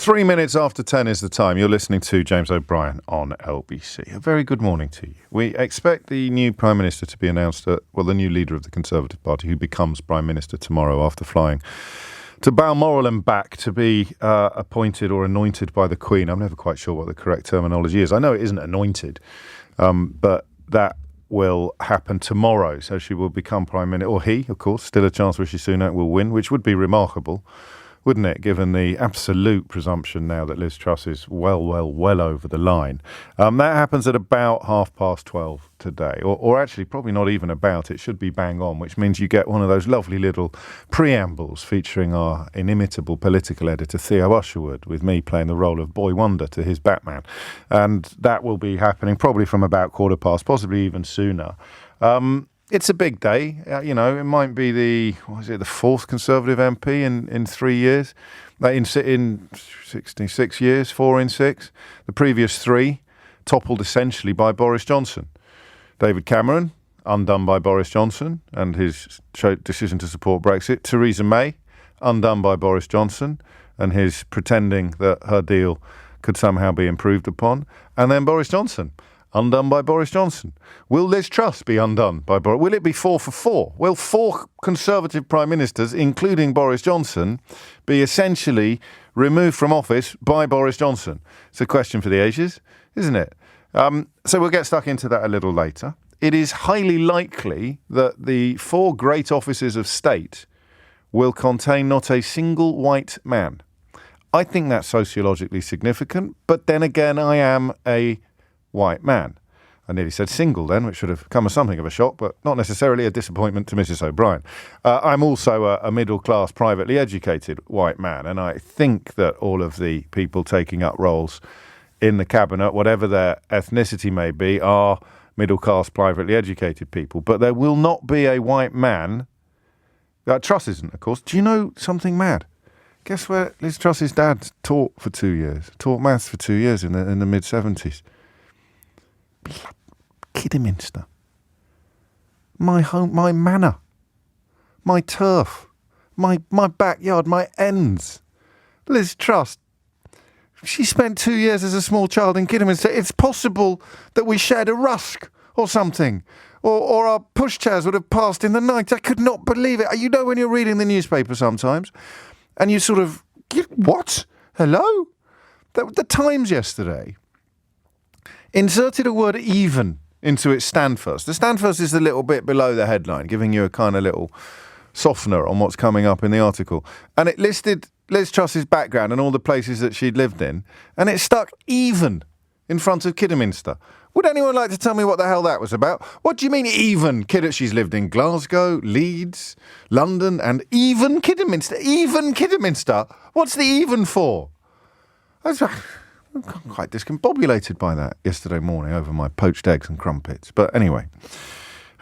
3 minutes after 10 is the time. You're listening to James O'Brien on LBC. A very good morning to you. We expect the new Prime Minister to be announced, the new leader of the Conservative Party, who becomes Prime Minister tomorrow after flying to Balmoral and back to be appointed or anointed by the Queen. I'm never quite sure what the correct terminology is. I know it isn't anointed, but that will happen tomorrow. So she will become Prime Minister, or he, of course. Still a chance Rishi Sunak will win, which would be remarkable, wouldn't it, given the absolute presumption now that Liz Truss is well over the line. That happens at about 12:30 today, or actually probably not even about. It should be bang on, which means you get one of those lovely little preambles featuring our inimitable political editor Theo Usherwood, with me playing the role of Boy Wonder to his Batman. And that will be happening probably from about 15:15, possibly even sooner. It's a big day. It might be the fourth Conservative MP in 3 years. In 66 years, 4 in 6. The previous 3 toppled essentially by Boris Johnson. David Cameron, undone by Boris Johnson and his decision to support Brexit. Theresa May, undone by Boris Johnson and his pretending that her deal could somehow be improved upon. And then Boris Johnson, undone by Boris Johnson. Will Liz Truss be undone by Boris? Will it be 4 for 4? Will 4 Conservative Prime Ministers, including Boris Johnson, be essentially removed from office by Boris Johnson? It's a question for the ages, isn't it? So we'll get stuck into that a little later. It is highly likely that the 4 great offices of state will contain not a single white man. I think that's sociologically significant, but then again, I am a white man. I nearly said single then, which should have come as something of a shock, but not necessarily a disappointment to Mrs. O'Brien. I'm also a middle-class, privately educated white man, and I think that all of the people taking up roles in the cabinet, whatever their ethnicity may be, are middle-class, privately educated people. But there will not be a white man. Truss isn't, of course. Do you know something mad? Guess where Liz Truss's dad taught for 2 years? Taught maths for 2 years in the mid-70s. Kidderminster. My home, my manor, my turf, my backyard, my ends. Liz Truss, she spent 2 years as a small child in Kidderminster. It's possible that we shared a rusk or something, or our pushchairs would have passed in the night. I could not believe it. You know, when you're reading the newspaper sometimes, and you sort of, what? Hello? The Times yesterday inserted a word even into its stand first. The stand first is the little bit below the headline, giving you a kind of little softener on what's coming up in the article. And it listed Liz Truss's background and all the places that she'd lived in, and it stuck even in front of Kidderminster. Would anyone like to tell me what the hell that was about? What do you mean even? She's lived in Glasgow, Leeds, London, and even Kidderminster. Even Kidderminster? What's the even for? I'm quite discombobulated by that yesterday morning over my poached eggs and crumpets. But anyway,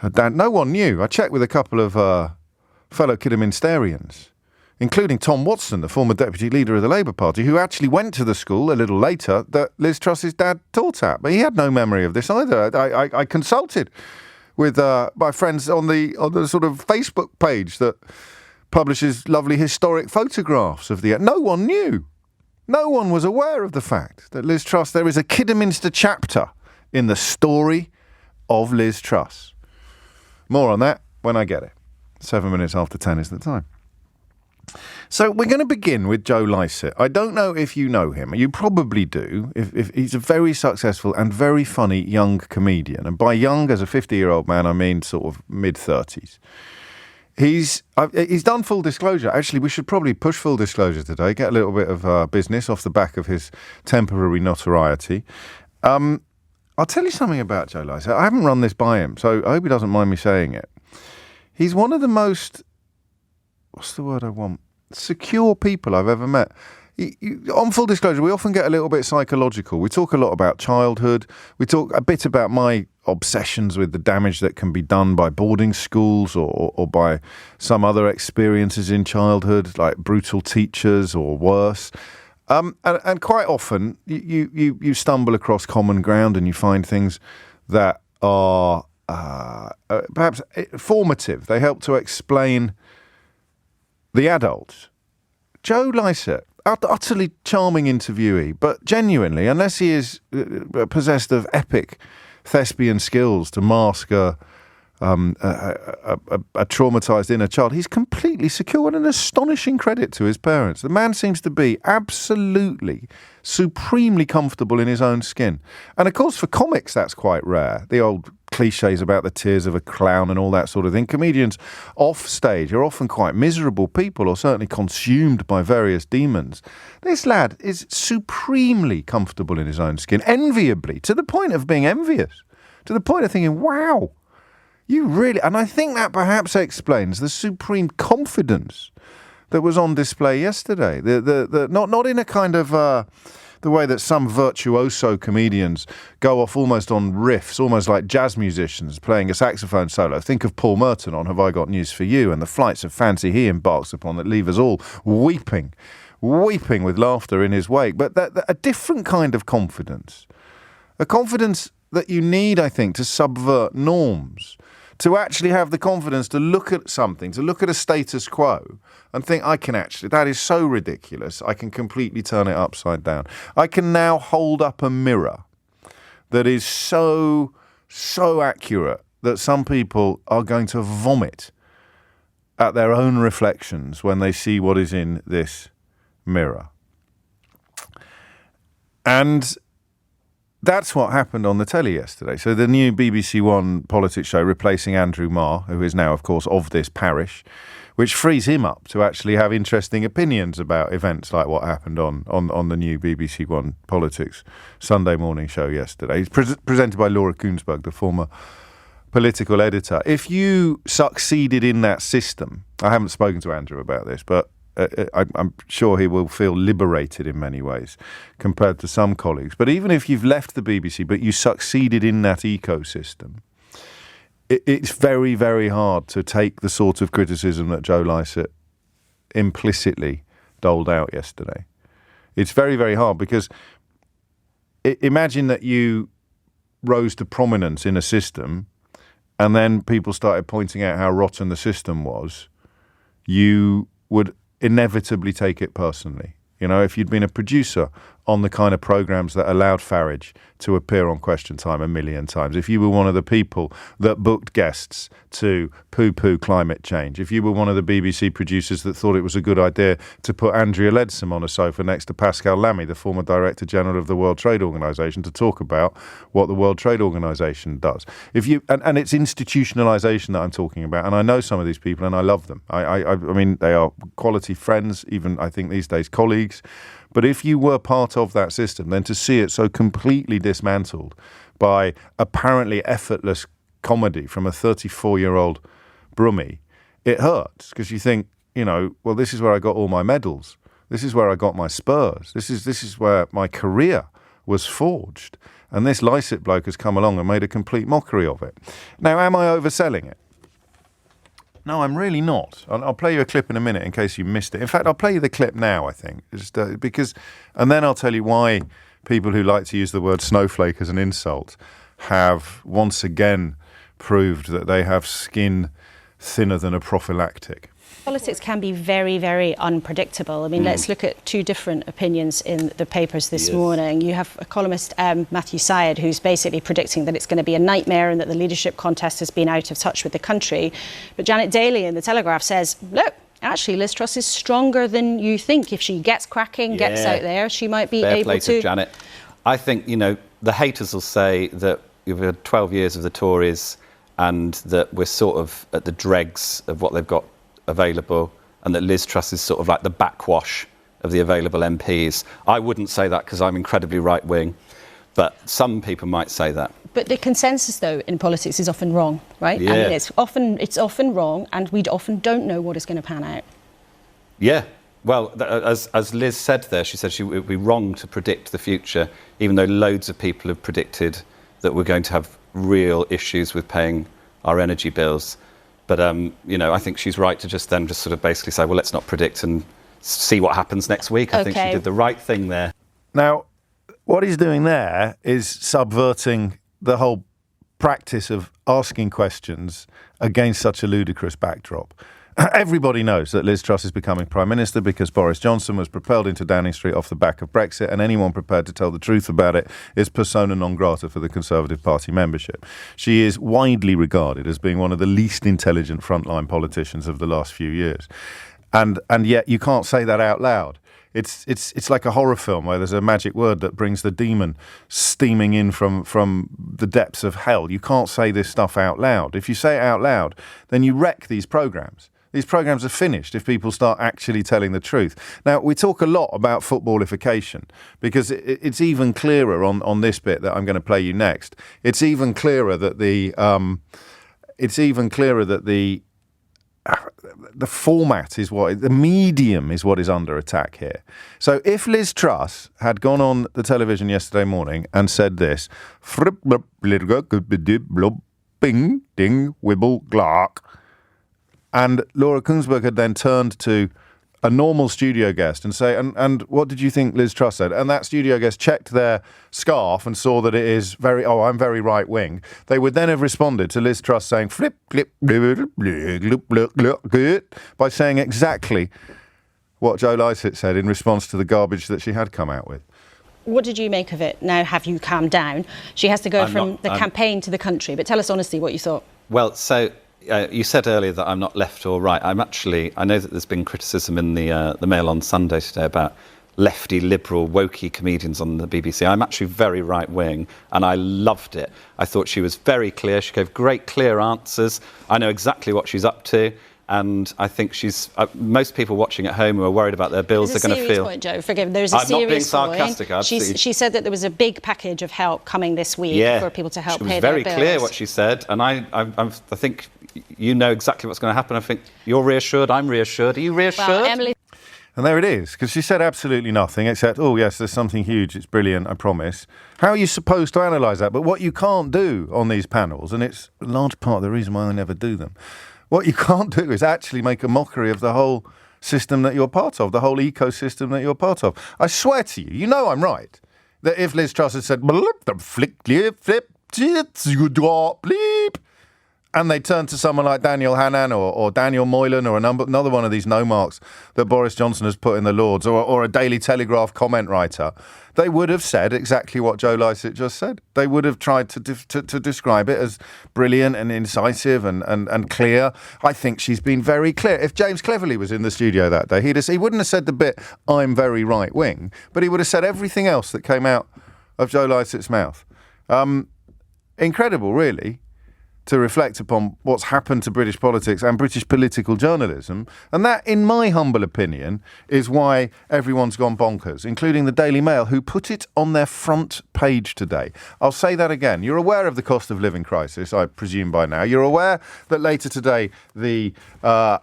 no one knew. I checked with a couple of fellow Kidderminsterians, including Tom Watson, the former deputy leader of the Labour Party, who actually went to the school a little later that Liz Truss's dad taught at. But he had no memory of this either. I consulted with my friends on the sort of Facebook page that publishes lovely historic photographs of the... No one knew. No one was aware of the fact that Liz Truss, there is a Kidderminster chapter in the story of Liz Truss. More on that when I get it. 7 minutes after 10 is the time. So we're going to begin with Joe Lycett. I don't know if you know him. You probably do. If he's a very successful and very funny young comedian. And by young, as a 50-year-old man, I mean sort of mid-30s. He's done Full Disclosure. Actually, we should probably push Full Disclosure today, get a little bit of business off the back of his temporary notoriety. I'll tell you something about Joe Lycett. I haven't run this by him, so I hope he doesn't mind me saying it. He's one of the most, what's the word I want? Secure people I've ever met. On Full Disclosure, we often get a little bit psychological. We talk a lot about childhood. We talk a bit about my obsessions with the damage that can be done by boarding schools or by some other experiences in childhood, like brutal teachers or worse. And quite often, you stumble across common ground and you find things that are perhaps formative. They help to explain the adults. Joe Lycett utterly charming interviewee, but genuinely, unless he is possessed of epic thespian skills to mask a traumatized inner child, he's completely secure, and an astonishing credit to his parents. The man seems to be absolutely, supremely comfortable in his own skin. And of course, for comics, that's quite rare. The old cliches about the tears of a clown and all that sort of thing. Comedians off stage are often quite miserable people, or certainly consumed by various demons. This lad is supremely comfortable in his own skin, enviably, to the point of being envious, to the point of thinking, wow, you really... And I think that perhaps explains the supreme confidence that was on display yesterday. Not in a kind of... the way that some virtuoso comedians go off almost on riffs, almost like jazz musicians playing a saxophone solo. Think of Paul Merton on Have I Got News for You, and the flights of fancy he embarks upon that leave us all weeping with laughter in his wake. But a different kind of confidence. A confidence that you need, I think, to subvert norms. To actually have the confidence to look at something, to look at a status quo and think, that is so ridiculous, I can completely turn it upside down. I can now hold up a mirror that is so accurate that some people are going to vomit at their own reflections when they see what is in this mirror. And that's what happened on the telly yesterday. So the new BBC One politics show replacing Andrew Marr, who is now, of course, of this parish, which frees him up to actually have interesting opinions about events like what happened on the new BBC One politics Sunday morning show yesterday. It's presented by Laura Kuenssberg, the former political editor. If you succeeded in that system, I haven't spoken to Andrew about this, but I'm sure he will feel liberated in many ways compared to some colleagues. But even if you've left the BBC, but you succeeded in that ecosystem, it's very, very hard to take the sort of criticism that Joe Lycett implicitly doled out yesterday. It's very, very hard because imagine that you rose to prominence in a system and then people started pointing out how rotten the system was. You would inevitably take it personally. You know, if you'd been a producer on the kind of programmes that allowed Farage to appear on Question Time a million times, if you were one of the people that booked guests to poo-poo climate change, if you were one of the BBC producers that thought it was a good idea to put Andrea Leadsom on a sofa next to Pascal Lamy, the former Director General of the World Trade Organisation, to talk about what the World Trade Organisation does. If you and it's institutionalisation that I'm talking about, and I know some of these people and I love them. I mean, they are quality friends, even I think these days colleagues. But if you were part of that system, then to see it so completely dismantled by apparently effortless comedy from a 34-year-old Brummie, it hurts because you think, you know, well, this is where I got all my medals. This is where I got my spurs. This is where my career was forged. And this Lycett bloke has come along and made a complete mockery of it. Now, am I overselling it? No, I'm really not. I'll play you a clip in a minute in case you missed it. In fact, I'll play you the clip now, I think, just and then I'll tell you why people who like to use the word snowflake as an insult have once again proved that they have skin thinner than a prophylactic. Politics can be very, very unpredictable. I mean, let's look at two different opinions in the papers this morning. You have a columnist, Matthew Syed, who's basically predicting that it's going to be a nightmare and that the leadership contest has been out of touch with the country. But Janet Daly in The Telegraph says, look, actually, Liz Truss is stronger than you think. If she gets cracking, gets out there, she might be able to... Janet. I think, you know, the haters will say that we've had 12 years of the Tories and that we're sort of at the dregs of what they've got available and that Liz Truss is sort of like the backwash of the available MPs. I wouldn't say that because I'm incredibly right-wing, but some people might say that. But the consensus, though, in politics is often wrong, right? Yeah. I mean, it's often wrong, and we often don't know what is going to pan out. Yeah. Well, as Liz said there, she said it would be wrong to predict the future, even though loads of people have predicted that we're going to have real issues with paying our energy bills. But, you know, I think she's right to just sort of basically say, well, let's not predict and see what happens next week. I think she did the right thing there. Now, what he's doing there is subverting the whole practice of asking questions against such a ludicrous backdrop. Everybody knows that Liz Truss is becoming Prime Minister because Boris Johnson was propelled into Downing Street off the back of Brexit, and anyone prepared to tell the truth about it is persona non grata for the Conservative Party membership. She is widely regarded as being one of the least intelligent frontline politicians of the last few years. And yet you can't say that out loud. It's like a horror film where there's a magic word that brings the demon steaming in from the depths of hell. You can't say this stuff out loud. If you say it out loud, then you wreck these programmes. These programmes are finished if people start actually telling the truth. Now, we talk a lot about footballification because it's even clearer on this bit that I'm going to play you next. It's even clearer that the format is the medium is what is under attack here. So if Liz Truss had gone on the television yesterday morning and said this, bing, ding, wibble, glark, and Laura Kuenssberg had then turned to a normal studio guest and say, and what did you think Liz Truss said? And that studio guest checked their scarf and saw that it is I'm very right wing. They would then have responded to Liz Truss saying flip, flip, by saying exactly what Joe Lycett said in response to the garbage that she had come out with. What did you make of it? Now have you calmed down? She has to go from the campaign to the country, but tell us honestly what you thought. Well, so you said earlier that I'm not left or right. I know that there's been criticism in the Mail on Sunday today about lefty, liberal, wokey comedians on the BBC. I'm actually very right-wing, and I loved it. I thought she was very clear. She gave great, clear answers. I know exactly what she's up to. And I think she's... most people watching at home who are worried about their bills are going to feel... Point, Joe, forgive me. There's a I'm serious not being sarcastic. She said that there was a big package of help coming this week for people to help pay their bills. She was very clear what she said, and I think you know exactly what's going to happen. I think you're reassured, I'm reassured. Are you reassured? Well, Emily... And there it is, because she said absolutely nothing except, oh, yes, there's something huge, it's brilliant, I promise. How are you supposed to analyse that? But what you can't do on these panels, and it's a large part of the reason why I never do them, what you can't do is actually make a mockery of the whole system that you're part of, the whole ecosystem that you're part of. I swear to you, you know I'm right, that if Liz Truss had said, flick, flip, bleep, and they turn to someone like Daniel Hannan or Daniel Moylan or another one of these no-marks that Boris Johnson has put in the Lords, or a Daily Telegraph comment writer, they would have said exactly what Joe Lycett just said. They would have tried to describe it as brilliant and incisive and clear. I think she's been very clear. If James Cleverly was in the studio that day, he wouldn't have said the bit, I'm very right-wing, but he would have said everything else that came out of Joe Lycett's mouth. Incredible, really, to reflect upon what's happened to British politics and British political journalism. And that, in my humble opinion, is why everyone's gone bonkers, including the Daily Mail, who put it on their front page today. I'll say that again. You're aware of the cost of living crisis, I presume by now. You're aware that later today, the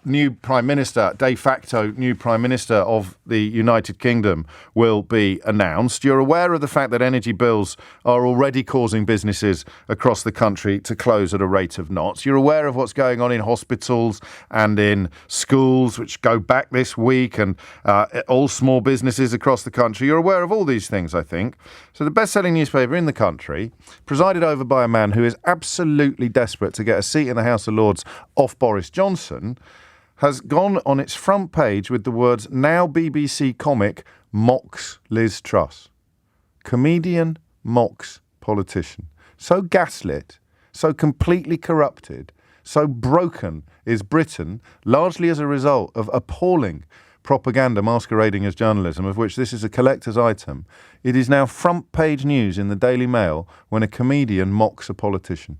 new Prime Minister, de facto new Prime Minister of the United Kingdom, will be announced. You're aware of the fact that energy bills are already causing businesses across the country to close at a rate of knots. You're aware of what's going on in hospitals and in schools, which go back this week, and all small businesses across the country. You're aware of all these things, I think. So the best-selling newspaper in the country, presided over by a man who is absolutely desperate to get a seat in the House of Lords off Boris Johnson, has gone on its front page with the words, now BBC comic mocks Liz Truss. Comedian mocks politician. So gaslit, so completely corrupted, so broken is Britain, largely as a result of appalling propaganda masquerading as journalism, of which this is a collector's item. It is now front page news in the Daily Mail when a comedian mocks a politician.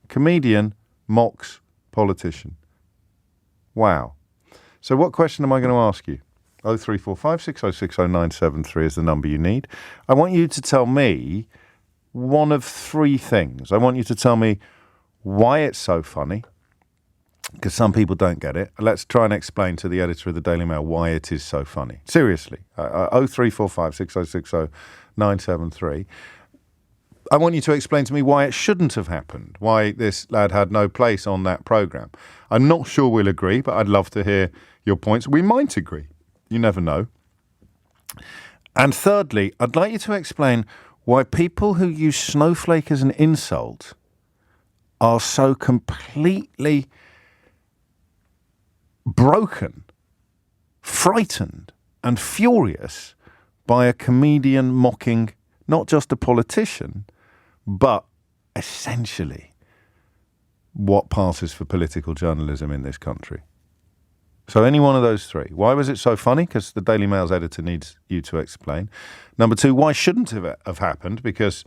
Comedian mocks politician. Wow. So what question am I going to ask you? 0345 6060 973 is the number you need. I want you to tell me one of three things. I want you to tell me why it's so funny, because some people don't get it. Let's try and explain to the editor of the Daily Mail why it is so funny. Seriously. 0345 6060 973. I want you to explain to me why it shouldn't have happened, why this lad had no place on that programme. I'm not sure we'll agree, but I'd love to hear your points. We might agree. You never know. And thirdly, I'd like you to explain why people who use snowflake as an insult are so completely broken, frightened and furious by a comedian mocking not just a politician, but essentially what passes for political journalism in this country. So any one of those three. Why was it so funny? Because the Daily Mail's editor needs you to explain. Number two, why shouldn't it have happened? Because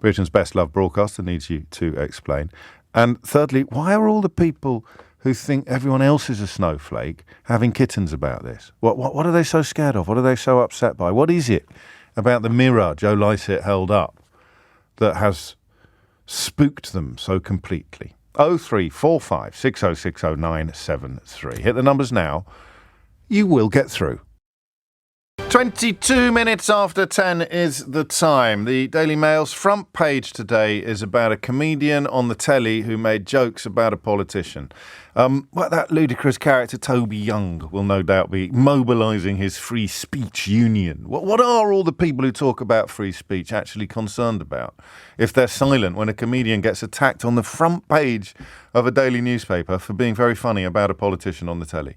Britain's best-loved broadcaster needs you to explain. And thirdly, why are all the people who think everyone else is a snowflake having kittens about this? What are they so scared of? What are they so upset by? What is it about the mirror Joe Lycett held up that has spooked them so completely? 0345 6060 Hit the numbers now. You will get through. 22 minutes after 10 is the time. The Daily Mail's front page today is about a comedian on the telly who made jokes about a politician. That ludicrous character Toby Young will no doubt be mobilising his free speech union. What are all the people who talk about free speech actually concerned about if they're silent when a comedian gets attacked on the front page of a daily newspaper for being very funny about a politician on the telly?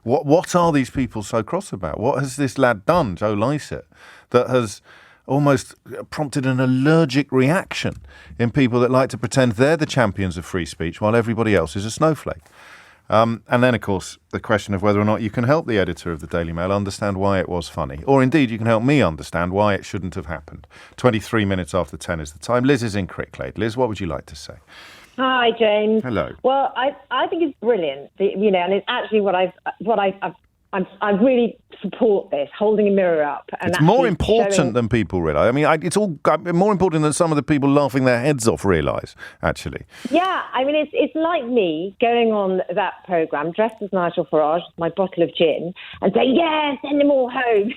What are these people so cross about? What has this lad done, Joe Lycett, that has almost prompted an allergic reaction in people that like to pretend they're the champions of free speech while everybody else is a snowflake? And then, of course, the question of whether or not you can help the editor of the Daily Mail understand why it was funny. Or indeed, you can help me understand why it shouldn't have happened. 23 minutes after 10 is the time. Liz is in Cricklade. Liz, what would you like to say? Hi, James. Hello. Well, I think it's brilliant, and it's actually I really support this, holding a mirror up. And it's more important than people realise. I mean, it's all more important than some of the people laughing their heads off realise, actually. Yeah, I mean, it's like me going on that programme, dressed as Nigel Farage, with my bottle of gin, and saying, yeah, send them all home.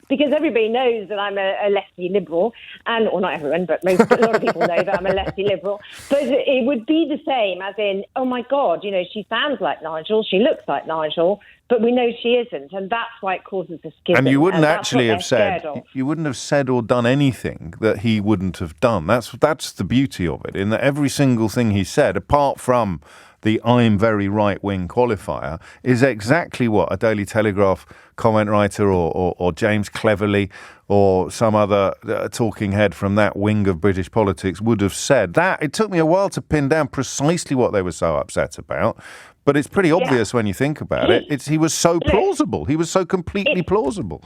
Because everybody knows that I'm a lefty liberal, or not everyone, but a lot of people know that I'm a lefty liberal. But it would be the same as in, oh my God, she sounds like Nigel, she looks like Nigel, but we know she isn't, and that's why it causes a schism. And you wouldn't actually have said, you wouldn't have said or done anything that he wouldn't have done. That's the beauty of it, in that every single thing he said, apart from the I'm very right-wing qualifier, is exactly what a Daily Telegraph comment writer or James Cleverly or some other talking head from that wing of British politics would have said. It took me a while to pin down precisely what they were so upset about, but it's pretty obvious when you think about it. He was so plausible. He was so completely plausible.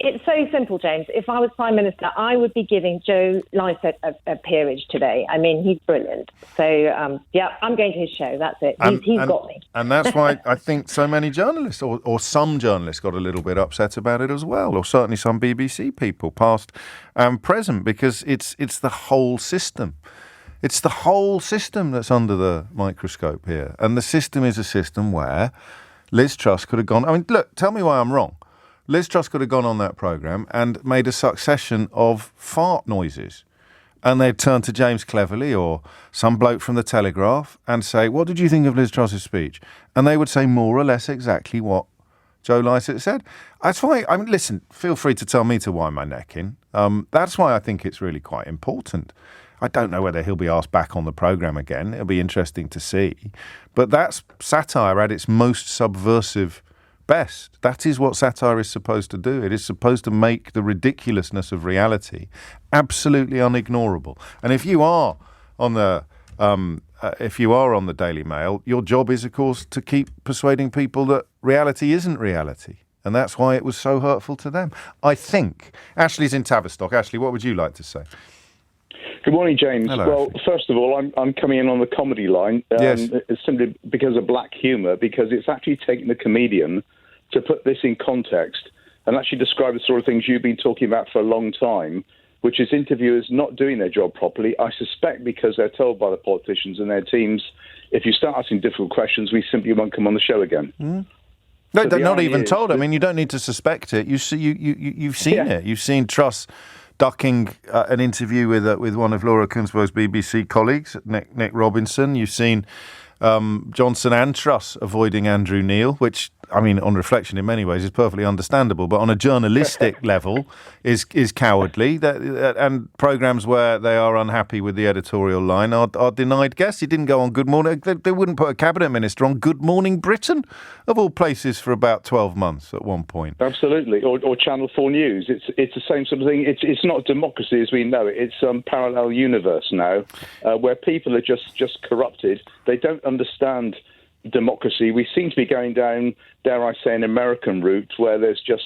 It's so simple, James. If I was Prime Minister, I would be giving Joe Lycett a peerage today. I mean, he's brilliant. So, I'm going to his show. That's it. He's got me. And that's why I think so many journalists, or some journalists, got a little bit upset about it as well, or certainly some BBC people, past and present, because it's the whole system. It's the whole system that's under the microscope here. And the system is a system where Liz Truss could have gone... I mean, look, tell me why I'm wrong. Liz Truss could have gone on that programme and made a succession of fart noises. And they'd turn to James Cleverly or some bloke from the Telegraph and say, what did you think of Liz Truss's speech? And they would say more or less exactly what Joe Lycett said. That's why, listen, feel free to tell me to wind my neck in. That's why I think it's really quite important. I don't know whether he'll be asked back on the programme again. It'll be interesting to see. But that's satire at its most subversive best. That is what satire is supposed to do. It is supposed to make the ridiculousness of reality absolutely unignorable. And if you are on the Daily Mail, your job is, of course, to keep persuading people that reality isn't reality. And that's why it was so hurtful to them. I think. Ashley's in Tavistock. Ashley, what would you like to say? Good morning, James. Hello, well, Ashley. First of all, I'm coming in on the comedy line. Yes. It's simply because of black humour, because it's actually taken the comedian to put this in context and actually describe the sort of things you've been talking about for a long time, which is interviewers not doing their job properly. I suspect because they're told by the politicians and their teams, if you start asking difficult questions, we simply won't come on the show again. No, So they're the not idea even is told. I that- mean, you don't need to suspect it. You've seen it. You've seen Truss ducking an interview with one of Laura Kunsberg's BBC colleagues, Nick Robinson. You've seen Johnson and Truss avoiding Andrew Neil, which I mean, on reflection, in many ways, is perfectly understandable, but on a journalistic level, is cowardly. And programmes where they are unhappy with the editorial line are denied guests. He didn't go on Good Morning. They wouldn't put a cabinet minister on Good Morning Britain, of all places, for about 12 months at one point. Absolutely, or Channel 4 News. It's the same sort of thing. It's not democracy as we know it. It's some parallel universe now, where people are just corrupted. They don't understand democracy. We seem to be going down, dare I say, an American route where there's just,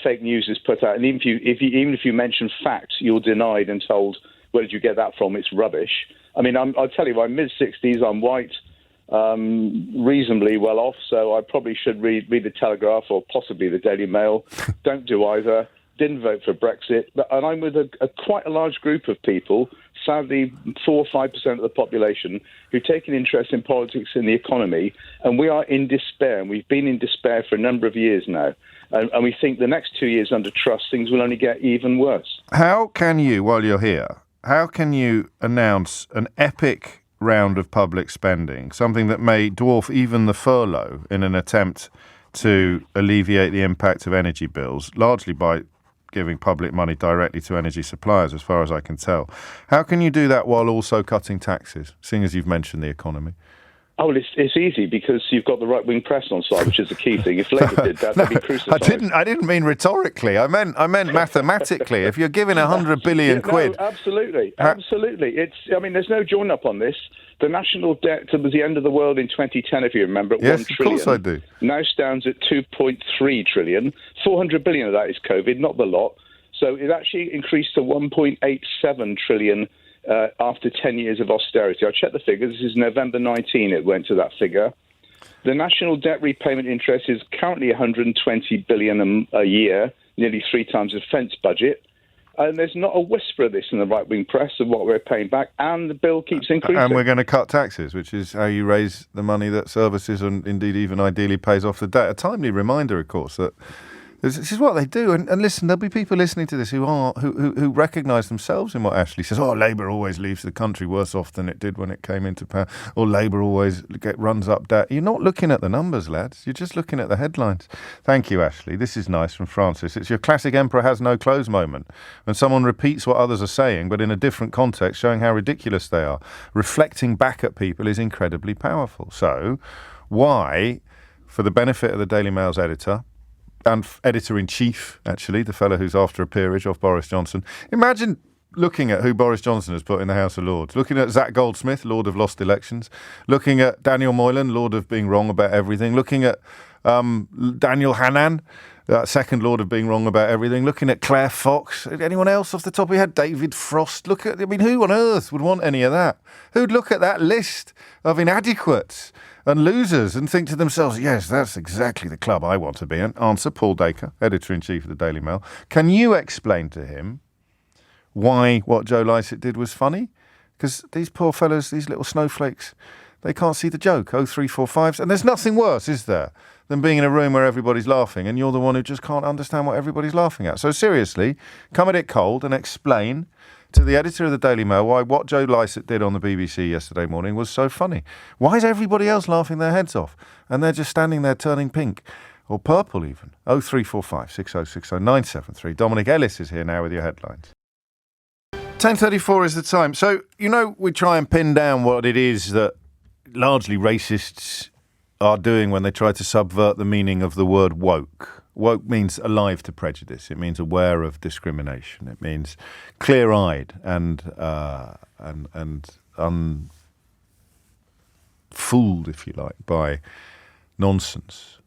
fake news is put out, and even if you mention facts, you're denied and told, where did you get that from? It's rubbish. I mean, I'll tell you, I'm mid-60s, I'm white, reasonably well off, so I probably should read the Telegraph or possibly the Daily Mail. Don't do either. Didn't vote for Brexit, and I'm with quite a large group of people, sadly 4 or 5% of the population, who take an interest in politics and the economy, and we are in despair, and we've been in despair for a number of years now, and we think the next 2 years under Truss, things will only get even worse. How can you, while you're here, announce an epic round of public spending, something that may dwarf even the furlough, in an attempt to alleviate the impact of energy bills, largely by giving public money directly to energy suppliers, as far as I can tell? How can you do that while also cutting taxes, seeing as you've mentioned the economy? Oh, well, it's easy because you've got the right-wing press on side, which is the key thing. If Labour did that, they'd be crucified. I didn't mean rhetorically. I meant mathematically. If you're giving 100 billion quid... No, absolutely. There's no join up on this. The national debt was the end of the world in 2010, if you remember, at 1 trillion. Yes, of course I do. Now stands at 2.3 trillion. 400 billion of that is COVID, not the lot. So it actually increased to 1.87 trillion after 10 years of austerity. I checked the figures. This is November 19 it went to that figure. The national debt repayment interest is currently 120 billion a year, nearly 3 times the defence budget. And there's not a whisper of this in the right-wing press of what we're paying back, and the bill keeps increasing. And we're going to cut taxes, which is how you raise the money that services and indeed even ideally pays off the debt. A timely reminder, of course, that this is what they do. And listen, there'll be people listening to this who recognise themselves in what Ashley says. Oh, Labour always leaves the country worse off than it did when it came into power. Or Labour always runs up debt. You're not looking at the numbers, lads. You're just looking at the headlines. Thank you, Ashley. This is nice from Francis. It's your classic emperor has no clothes moment. When someone repeats what others are saying, but in a different context, showing how ridiculous they are. Reflecting back at people is incredibly powerful. So why, for the benefit of the Daily Mail's editor, and editor-in-chief, actually, the fellow who's after a peerage off Boris Johnson. Imagine looking at who Boris Johnson has put in the House of Lords, looking at Zach Goldsmith, Lord of Lost Elections, looking at Daniel Moylan, Lord of being wrong about everything, looking at Daniel Hannan, second Lord of being wrong about everything, looking at Claire Fox. Anyone else off the top of your head? David Frost. Who on earth would want any of that? Who'd look at that list of inadequates and losers and think to themselves, yes, that's exactly the club I want to be in? Answer, Paul Dacre, editor-in-chief of the Daily Mail. Can you explain to him why what Joe Lycett did was funny? Because these poor fellows, these little snowflakes, they can't see the joke. 0345s. And there's nothing worse, is there, than being in a room where everybody's laughing and you're the one who just can't understand what everybody's laughing at. So seriously, come at it cold and explain to the editor of the Daily Mail why what Joe Lycett did on the BBC yesterday morning was so funny. Why is everybody else laughing their heads off? And they're just standing there turning pink. Or purple even. 0345 6060 973. Dominic Ellis is here now with your headlines. 10:34 is the time. So, we try and pin down what it is that largely racists are doing when they try to subvert the meaning of the word woke. Woke means alive to prejudice. It means aware of discrimination. It means clear-eyed and unfooled, if you like, by nonsense.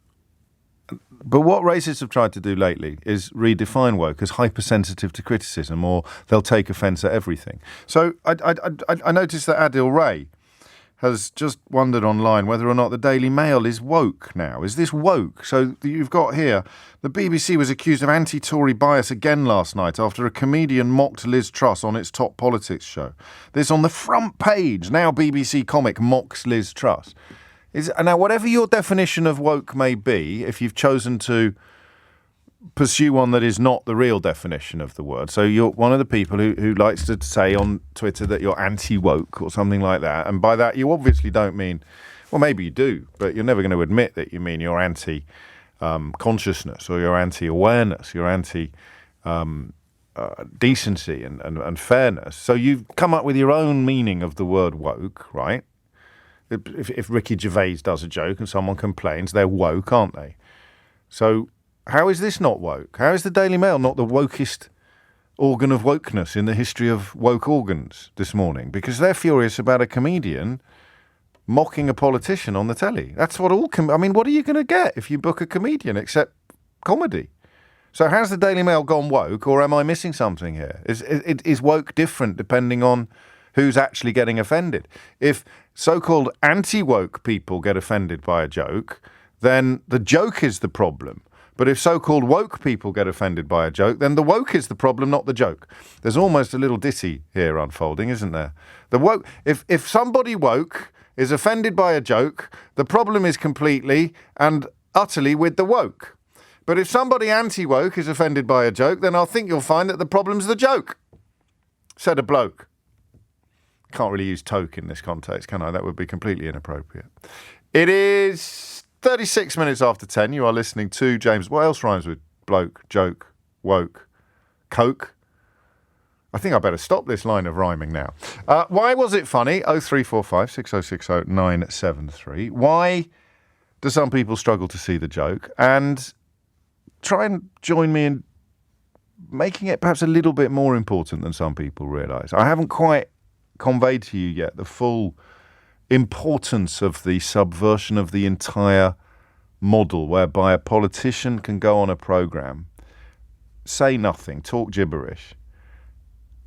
But what racists have tried to do lately is redefine woke as hypersensitive to criticism, or they'll take offence at everything. So I noticed that Adil Ray has just wondered online whether or not the Daily Mail is woke now. Is this woke? So you've got here, the BBC was accused of anti-Tory bias again last night after a comedian mocked Liz Truss on its Top Politics show. This on the front page, now BBC comic mocks Liz Truss. Now, whatever your definition of woke may be, if you've chosen to pursue one that is not the real definition of the word. So you're one of the people who likes to say on Twitter that you're anti-woke or something like that. And by that, you obviously don't mean, Well, maybe you do, but you're never going to admit that you mean you're anti-consciousness or you're anti-awareness, you're anti-decency and fairness. So you've come up with your own meaning of the word woke, right? If Ricky Gervais does a joke and someone complains, they're woke, aren't they? So how is this not woke? How is the Daily Mail not the wokest organ of wokeness in the history of woke organs this morning? Because they're furious about a comedian mocking a politician on the telly. That's what all... what are you going to get if you book a comedian except comedy? So has the Daily Mail gone woke, or am I missing something here? Is woke different depending on who's actually getting offended? If so-called anti-woke people get offended by a joke, then the joke is the problem. But if so-called woke people get offended by a joke, then the woke is the problem, not the joke. There's almost a little ditty here unfolding, isn't there? The woke... If somebody woke is offended by a joke, the problem is completely and utterly with the woke. But if somebody anti-woke is offended by a joke, then I think you'll find that the problem's the joke, said a bloke. Can't really use toke in this context, can I? That would be completely inappropriate. It is 36 minutes after 10. You are listening to James. What else rhymes with bloke, joke, woke, coke? I think I better stop this line of rhyming now. Why was it funny? 0345 6060 973. Why do some people struggle to see the joke? And try and join me in making it perhaps a little bit more important than some people realise. I haven't quite conveyed to you yet the full importance of the subversion of the entire model, whereby a politician can go on a programme, say nothing, talk gibberish,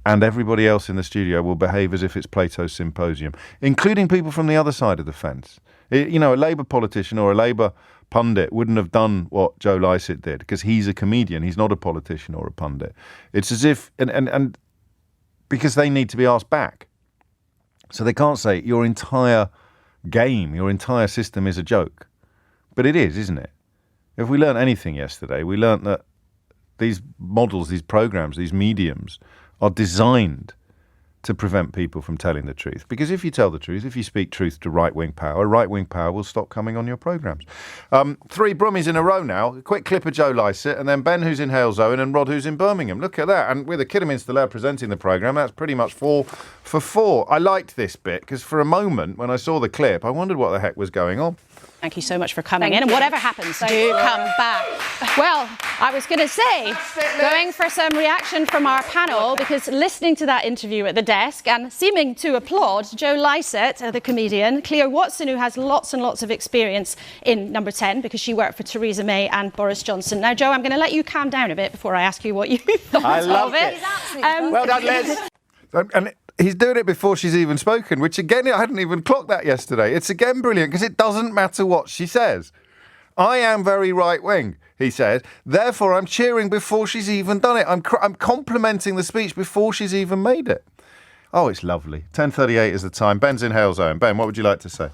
and everybody else in the studio will behave as if it's Plato's Symposium, including people from the other side of the fence. A Labour politician or a Labour pundit wouldn't have done what Joe Lycett did, because he's a comedian, he's not a politician or a pundit. It's as if, and because they need to be asked back. So they can't say your entire game, your entire system is a joke. But it is, isn't it? If we learnt anything yesterday, we learnt that these models, these programs, these mediums are designed to prevent people from telling the truth. Because if you tell the truth, if you speak truth to right-wing power will stop coming on your programmes. 3 Brummies in a row now. A quick clip of Joe Lycett, and then Ben, who's in Halesowen, and Rod, who's in Birmingham. Look at that. And with a Kidderminster lad presenting the programme, that's pretty much 4 for 4. I liked this bit, because for a moment, when I saw the clip, I wondered what the heck was going on. Thank you so much for coming in. And whatever happens, do come back. Well, I was going to say, going for some reaction from our panel, because listening to that interview at the desk and seeming to applaud Joe Lycett, the comedian, Cleo Watson, who has lots and lots of experience in Number 10, because she worked for Theresa May and Boris Johnson. Now, Joe, I'm going to let you calm down a bit before I ask you what you thought of it. Well done, Liz. And he's doing it before she's even spoken, which again, I hadn't even clocked that yesterday. It's again brilliant, because it doesn't matter what she says. I am very right-wing, he says. Therefore, I'm cheering before she's even done it. I'm complimenting the speech before she's even made it. Oh, it's lovely. 10:38 is the time. Ben's in Halesowen. Ben, what would you like to say?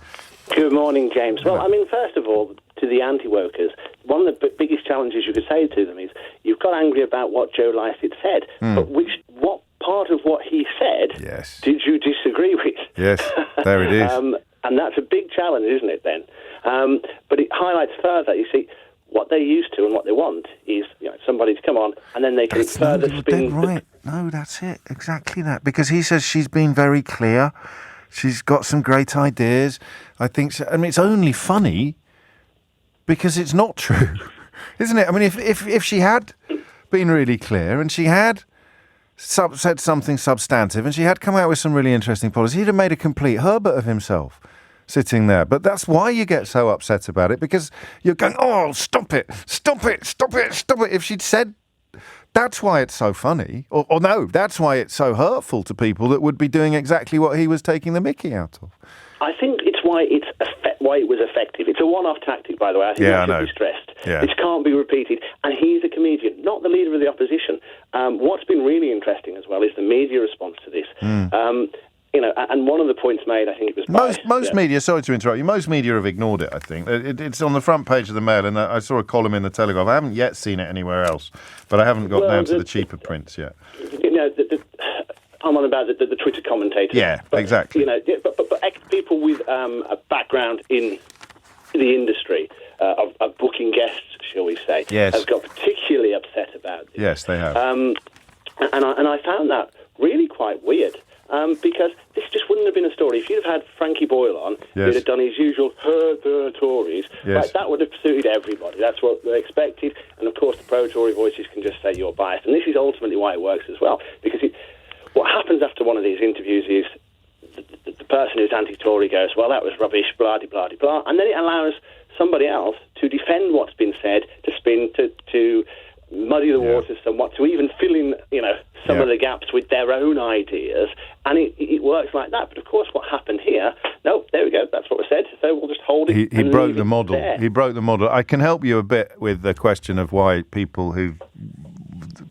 Good morning, James. Well, first of all, to the anti-wokers, one of the biggest challenges you could say to them is you've got angry about what Joe Lycett said, but what part of what he said did you disagree with? Yes, there it is. And that's a big challenge, isn't it, then? But it highlights further, you see, what they're used to and what they want is somebody to come on and then they can further spin... Right. No, that's it. Exactly that. Because he says she's been very clear. She's got some great ideas. I think so. It's only funny because it's not true, isn't it? If she had been really clear and she had said something substantive and she had come out with some really interesting policy, he'd have made a complete Herbert of himself sitting there. But that's why you get so upset about it, because you're going, oh, stop it. If she'd said, that's why it's so funny, or no, that's why it's so hurtful to people that would be doing exactly what he was taking the mickey out of. I think it's why it was effective. It's a one-off tactic, by the way. I think that should be stressed. Yeah. It can't be repeated. And he's a comedian, not the leader of the opposition. What's been really interesting as well is the media response to this. And one of the points made, I think it was most media. Sorry to interrupt you. Most media have ignored it. I think it's on the front page of the Mail, and I saw a column in the Telegraph. I haven't yet seen it anywhere else, but I haven't got down to the cheaper prints yet. I'm on about the Twitter commentators. Yeah, but, exactly. You know, but people with a background in the industry of booking guests, shall we say, Yes. have got particularly upset about this. Yes, they have. And I found that really quite weird. Because this just wouldn't have been a story. If you'd have had Frankie Boyle on, Yes. he'd have done his usual the Tories. Yes. Right, that would have suited everybody. That's what they expected. And of course, the pro-Tory voices can just say you're biased. And this is ultimately why it works as well. Because what happens after one of these interviews is the person who's anti-Tory goes, well, that was rubbish, blah, blah, blah, blah. And then it allows somebody else to defend what's been said, to spin, to muddy the waters somewhat, to even fill in, some of the gaps with their own ideas, and it works like that. But of course, what happened here? No, there we go. That's what was said. So we'll just hold it. He broke the model. He broke the model. I can help you a bit with the question of why people who,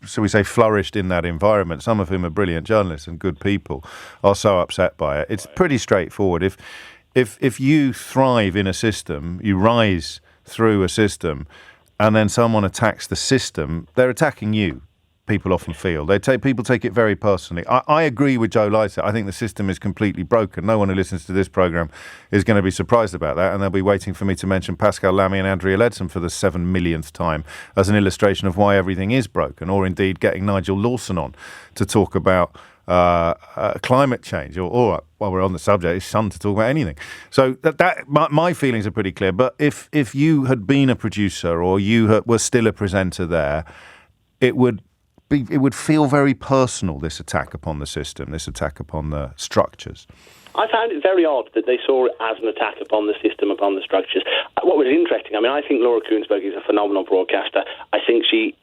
so we say, flourished in that environment, some of whom are brilliant journalists and good people, are so upset by it. It's pretty straightforward. If you thrive in a system, you rise through a system, and then someone attacks the system, they're attacking you. People often feel. People take it very personally. I agree with Joe Lycett. I think the system is completely broken. No one who listens to this programme is going to be surprised about that, and they'll be waiting for me to mention Pascal Lamy and Andrea Leadsom for the 7 millionth time as an illustration of why everything is broken, or indeed getting Nigel Lawson on to talk about climate change, or while we're on the subject, his son to talk about anything. So my feelings are pretty clear. But if you had been a producer or you were still a presenter there, it would feel very personal, this attack upon the system, this attack upon the structures. I found it very odd that they saw it as an attack upon the system, upon the structures. What was interesting, I think Laura Kuenssberg is a phenomenal broadcaster. I think she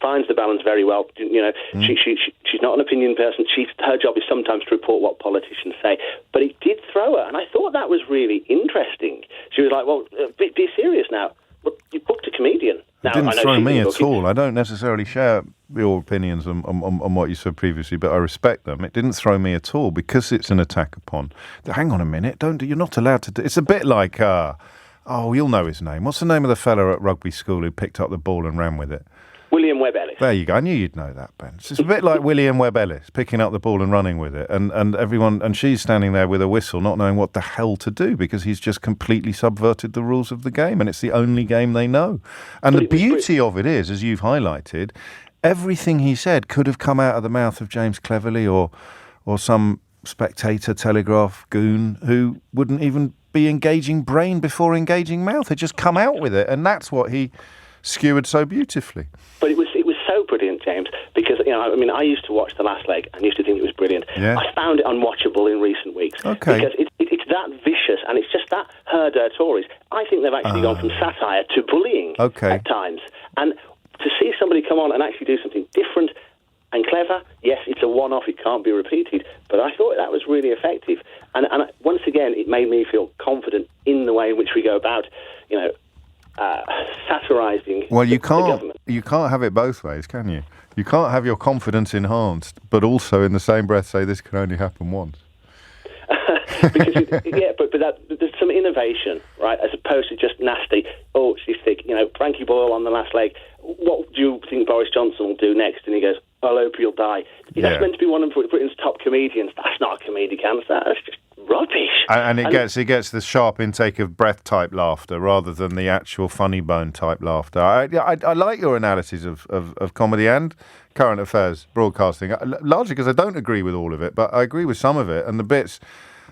finds the balance very well. She's not an opinion person. Her job is sometimes to report what politicians say. But it did throw her, and I thought that was really interesting. She was like, well, be serious now. Well, you booked a comedian. It didn't throw me at all. I don't necessarily share your opinions on what you said previously, but I respect them. It didn't throw me at all because it's an attack upon. Hang on a minute, you're not allowed to do. It's a bit like, you'll know his name. What's the name of the fella at rugby school who picked up the ball and ran with it? William Webb Ellis. There you go. I knew you'd know that, Ben. It's a bit like William Webb Ellis picking up the ball and running with it, and everyone, and she's standing there with a whistle, not knowing what the hell to do because he's just completely subverted the rules of the game, and it's the only game they know. And the beauty of it is, as you've highlighted, everything he said could have come out of the mouth of James Cleverly or some Spectator Telegraph goon who wouldn't even be engaging brain before engaging mouth. He'd just come out with it, and that's what he skewered so beautifully. But it was so brilliant, James, because I used to watch The Last Leg and used to think it was brilliant. Yeah. I found it unwatchable in recent weeks. Okay. Because it's that vicious, and it's just that herder Tories. I think they've actually gone from satire to bullying at times. And to see somebody come on and actually do something different and clever, yes, it's a one-off, it can't be repeated, but I thought that was really effective. And once again, it made me feel confident in the way in which we go about, satirising the government. You can't have it both ways, can you? You can't have your confidence enhanced, but also in the same breath say this can only happen once. Because but there's some innovation, right? As opposed to just nasty. Oh, she's thick. Frankie Boyle on The Last Leg. What do you think Boris Johnson will do next? And he goes, I hope he'll die. That's meant to be one of Britain's top comedians. That's not a comedic answer. That's just rubbish. And it gets the sharp intake of breath type laughter rather than the actual funny bone type laughter. I like your analysis of comedy and current affairs broadcasting, largely because I don't agree with all of it, but I agree with some of it, and the bits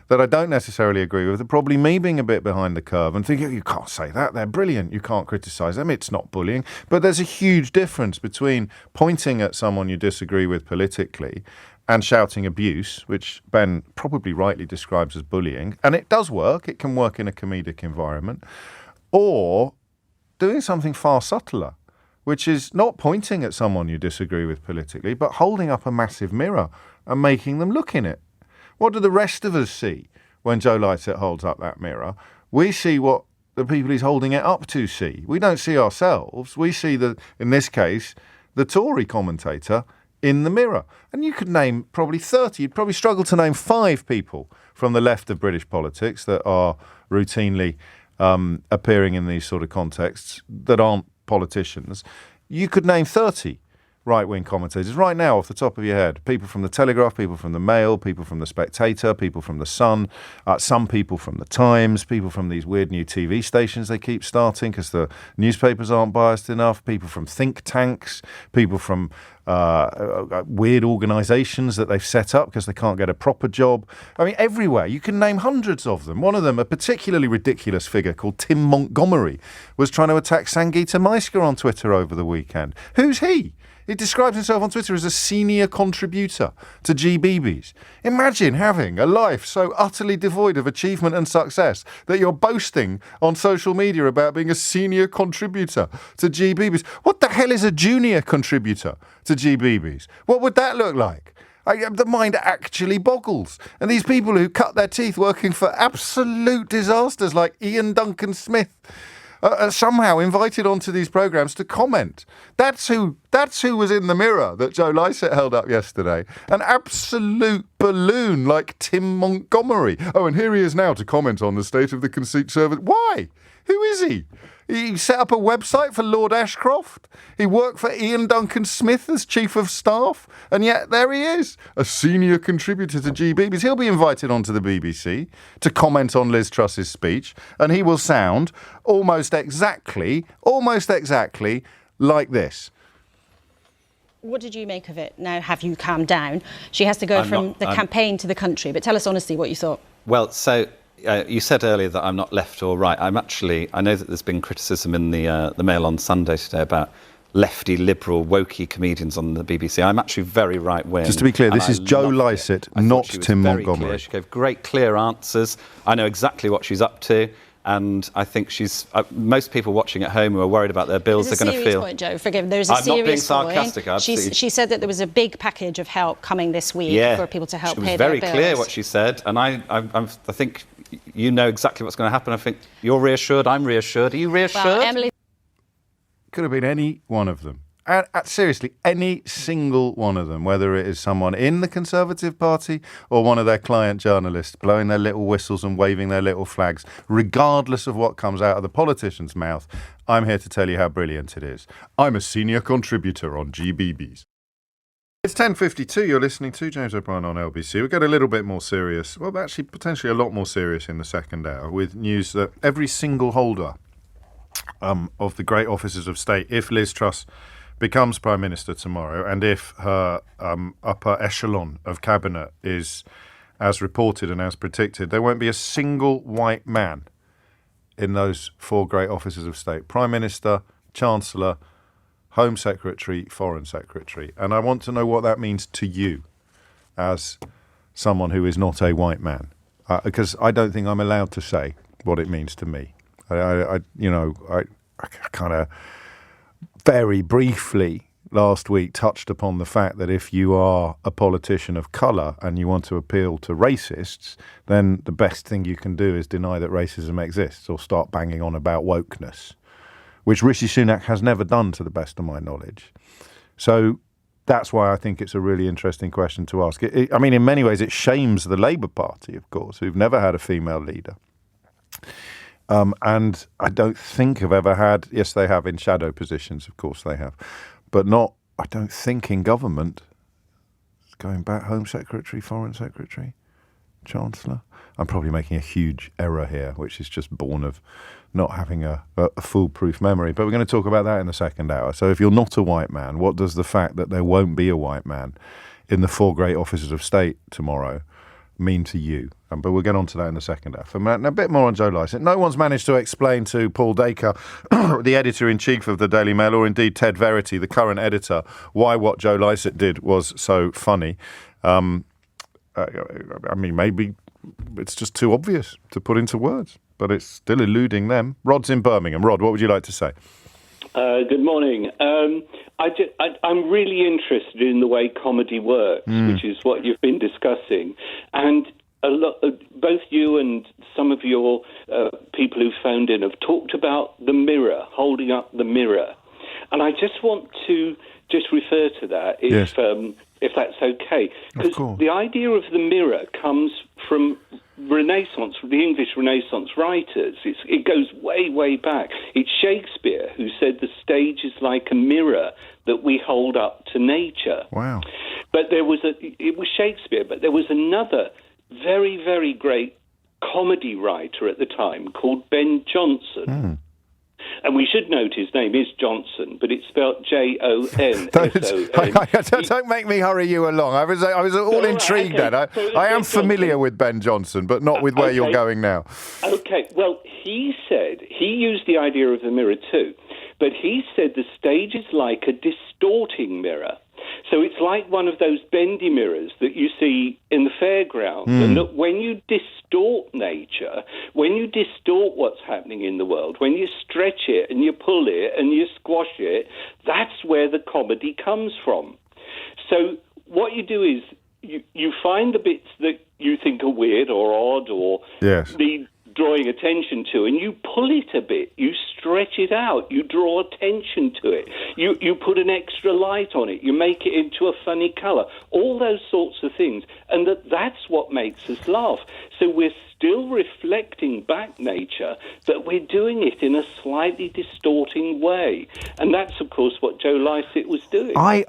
that I don't necessarily agree with are probably me being a bit behind the curve and thinking, you can't say that, they're brilliant, you can't criticise them, it's not bullying. But there's a huge difference between pointing at someone you disagree with politically and shouting abuse, which Ben probably rightly describes as bullying, and it does work, it can work in a comedic environment, or doing something far subtler, which is not pointing at someone you disagree with politically, but holding up a massive mirror and making them look in it. What do the rest of us see when Joe Lycett holds up that mirror? We see what the people he's holding it up to see. We don't see ourselves. We see, in this case, the Tory commentator in the mirror. And you could name probably 30. You'd probably struggle to name 5 people from the left of British politics that are routinely appearing in these sort of contexts that aren't politicians. You could name 30 right-wing commentators right now off the top of your head? People from the Telegraph, people from the Mail, people from the Spectator, people from the Sun, some people from the Times, people from these weird new TV stations they keep starting because the newspapers aren't biased enough, people from think tanks, people from weird organisations that they've set up because they can't get a proper job. I mean, everywhere. You can name hundreds of them. One of them, a particularly ridiculous figure called Tim Montgomery, was trying to attack Sangeeta Maiska on Twitter over the weekend. Who's he? He describes himself on Twitter as a senior contributor to GBBs. Imagine having a life so utterly devoid of achievement and success that you're boasting on social media about being a senior contributor to GBBs. What the hell is a junior contributor to GBBs? What would that look like? The mind actually boggles. And these people who cut their teeth working for absolute disasters like Ian Duncan Smith are somehow invited onto these programmes to comment. That's who was in the Mirror that Joe Lycett held up yesterday. An absolute balloon like Tim Montgomery. Oh, and here he is now to comment on the state of the conceit service. Why? Who is he? He set up a website for Lord Ashcroft. He worked for Ian Duncan Smith as Chief of Staff. And yet there he is, a senior contributor to GBBs. He'll be invited onto the BBC to comment on Liz Truss's speech. And he will sound almost exactly like this. What did you make of it? Now, have you calmed down? She has to go from the campaign to the country. But tell us honestly what you thought. Well, so... you said earlier that I'm not left or right. I know that there's been criticism in the Mail on Sunday today about lefty, liberal, wokey comedians on the BBC. I'm actually very right-wing. Just to be clear, this is Joe Lycett, not Tim Montgomery. Clear. She gave great, clear answers. I know exactly what she's up to. And I think she's... most people watching at home who are worried about their bills are going to feel... Point, Joe. Forgive me. There's a serious point. I'm not being sarcastic. Absolutely. She said that there was a big package of help coming this week for people to help pay their bills. She was very clear what she said. And I think you know exactly what's going to happen. I think you're reassured. I'm reassured. Are you reassured? Well, Emily... Could have been any one of them. Seriously, any single one of them, whether it is someone in the Conservative Party or one of their client journalists blowing their little whistles and waving their little flags, regardless of what comes out of the politician's mouth, I'm here to tell you how brilliant it is. I'm a senior contributor on GBBs. It's 10:52, you're listening to James O'Brien on LBC. We'll get a little bit more serious, well, actually potentially a lot more serious in the second hour, with news that every single holder of the great offices of state, if Liz Truss becomes Prime Minister tomorrow, and if her upper echelon of cabinet is as reported and as predicted, there won't be a single white man in those four great offices of state: Prime Minister, Chancellor, Home Secretary, Foreign Secretary. And I want to know what that means to you as someone who is not a white man, because I don't think I'm allowed to say what it means to me. I kind of very briefly last week touched upon the fact that if you are a politician of colour and you want to appeal to racists, then the best thing you can do is deny that racism exists or start banging on about wokeness, which Rishi Sunak has never done to the best of my knowledge. So that's why I think it's a really interesting question to ask. I mean, in many ways, it shames the Labour Party, of course, who've never had a female leader. And I don't think have ever had, yes, they have in shadow positions, of course they have, but not, I don't think, in government. Going back, Home Secretary, Foreign Secretary, Chancellor. I'm probably making a huge error here, which is just born of not having a foolproof memory. But we're going to talk about that in the second hour. So if you're not a white man, what does the fact that there won't be a white man in the four great offices of state tomorrow mean to you? But we'll get on to that in the second half. And a bit more on Joe Lycett. No one's managed to explain to Paul Dacre, the editor-in-chief of the Daily Mail, or indeed Ted Verity, the current editor, why what Joe Lycett did was so funny. I mean, maybe it's just too obvious to put into words, but it's still eluding them. Rod's in Birmingham. Rod, what would you like to say? Good morning. I'm really interested in the way comedy works, which is what you've been discussing. And both you and some of your people who phoned in have talked about the mirror, holding up the mirror. And I just want to just refer to that, if that's okay. Because the idea of the mirror comes from Renaissance, the English Renaissance writers. It goes way, way back. It's Shakespeare who said the stage is like a mirror that we hold up to nature. Wow. But it was Shakespeare, but there was another very, very great comedy writer at the time called Ben Jonson. And we should note his name is Johnson, but it's spelled Jonson. Don't make me hurry you along. I was all intrigued then. I am familiar with Ben Jonson, but not with where you're going now. Okay, well, he used the idea of the mirror too, but he said the stage is like a distorting mirror. So it's like one of those bendy mirrors that you see in the fairground. And look, when you distort nature, when you distort what's happening in the world, when you stretch it and you pull it and you squash it, that's where the comedy comes from. So what you do is you find the bits that you think are weird or odd or need drawing attention to, and you pull it a bit, you stretch it out, you draw attention to it, you put an extra light on it, you make it into a funny colour, all those sorts of things, and that's what makes us laugh. So we're still reflecting back nature, but we're doing it in a slightly distorting way, and that's of course what Joe Lycett was doing. I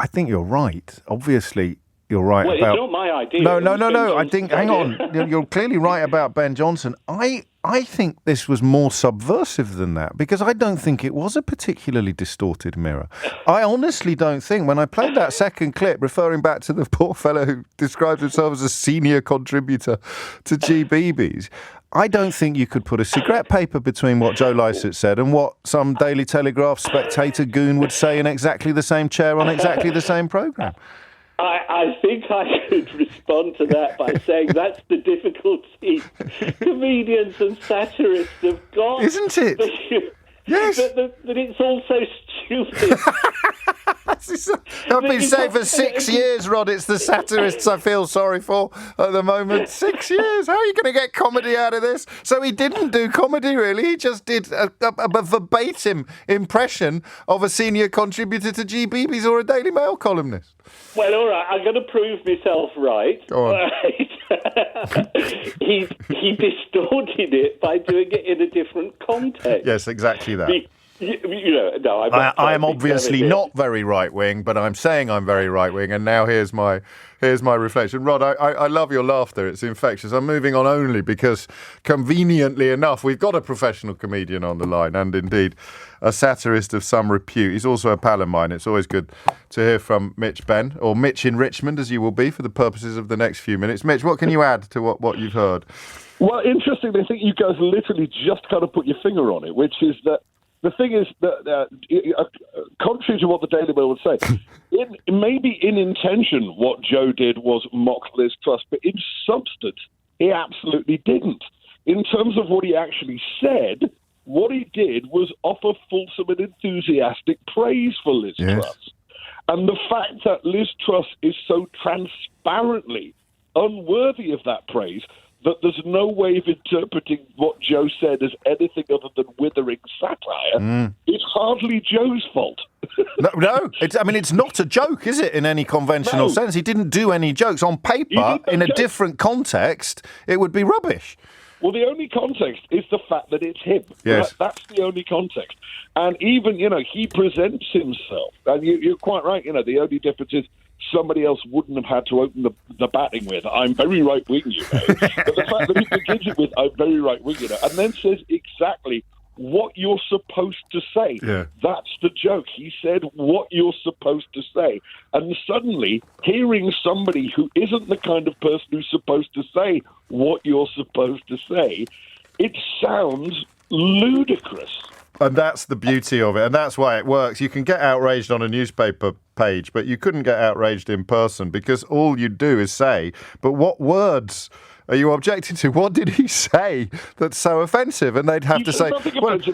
think you're right. Obviously, you're right well, about... it's not my idea. No. I think, hang on. You're clearly right about Ben Jonson. I think this was more subversive than that, because I don't think it was a particularly distorted mirror. I honestly don't think, when I played that second clip, referring back to the poor fellow who describes himself as a senior contributor to GBB's, I don't think you could put a cigarette paper between what Joe Lycett said and what some Daily Telegraph spectator goon would say in exactly the same chair on exactly the same programme. I think I could respond to that by saying that's the difficulty comedians and satirists have got. Isn't it? Yes. That it's all so stupid. I've been saying for 6 years, Rod, it's the satirists I feel sorry for at the moment. 6 years? How are you going to get comedy out of this? So he didn't do comedy, really. He just did a verbatim impression of a senior contributor to GBB's or a Daily Mail columnist. Well, all right, I'm going to prove myself right. Go on. He distorted it by doing it in a different context. Yes, exactly that. I am obviously not very right-wing, but I'm saying I'm very right-wing, and now here's my reflection. Rod, I love your laughter. It's infectious. I'm moving on only because, conveniently enough, we've got a professional comedian on the line, and indeed a satirist of some repute. He's also a pal of mine. It's always good to hear from Mitch Ben, or Mitch in Richmond, as you will be for the purposes of the next few minutes. Mitch, what can you add to what you've heard? Well, interestingly, I think you guys literally just kind of put your finger on it, which is that the thing is that, contrary to what the Daily Mail would say, maybe in intention what Joe did was mock Liz Truss, but in substance, he absolutely didn't. In terms of what he actually said, what he did was offer fulsome and enthusiastic praise for Liz Truss. And the fact that Liz Truss is so transparently unworthy of that praise that there's no way of interpreting what Joe said as anything other than withering satire, it's hardly Joe's fault. No. It's not a joke, is it, in any conventional sense? He didn't do any jokes. On paper, in a different context, it would be rubbish. Well, the only context is the fact that it's him. Yes. That's the only context. And even, he presents himself. And you're quite right, the only difference is somebody else wouldn't have had to open the batting with, I'm very right-wing, But the fact that he begins it with, I'm very right-wing, and then says exactly what you're supposed to say. Yeah. That's the joke. He said what you're supposed to say. And suddenly, hearing somebody who isn't the kind of person who's supposed to say what you're supposed to say, it sounds ludicrous. And that's the beauty of it, and that's why it works. You can get outraged on a newspaper page, but you couldn't get outraged in person, because all you do is say, but what words are you objecting to? What did he say that's so offensive? And they'd have to say...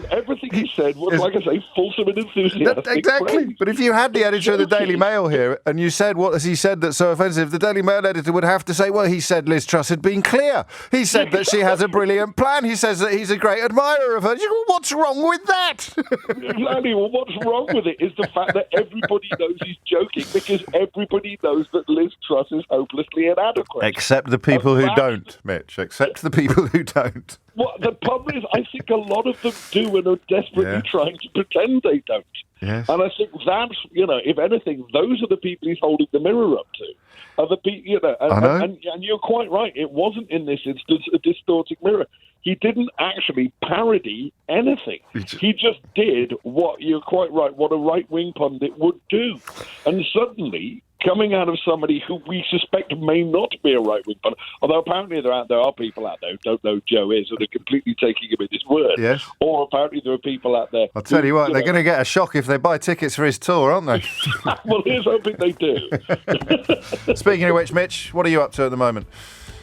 Everything he said was, like I say, fulsome and enthusiastic. Exactly. Praise. But if you had the editor of the Daily Mail here and you said, what has he said that's so offensive, the Daily Mail editor would have to say, well, he said Liz Truss had been clear. He said that she has a brilliant plan. He says that he's a great admirer of her. What's wrong with that? Exactly. Well, what's wrong with it is the fact that everybody knows he's joking, because everybody knows that Liz Truss is hopelessly inadequate. Except the people who don't. don't, Mitch. Accept the people who don't. Well, the problem is, I think a lot of them do and are desperately trying to pretend they don't. Yes. And I think that's, if anything, those are the people he's holding the mirror up to. Are the people, and you're quite right. It wasn't in this instance a distorting mirror. He didn't actually parody anything. He just did what, you're quite right, what a right-wing pundit would do. And suddenly, coming out of somebody who we suspect may not be a right-wing pundit, although apparently there are people out there who don't know who Joe is and are completely taking him at his word. Yes. Or apparently there are people out there... I'll tell you what, they're going to get a shock if they buy tickets for his tour, aren't they? Well, here's hoping they do. Speaking of which, Mitch, what are you up to at the moment?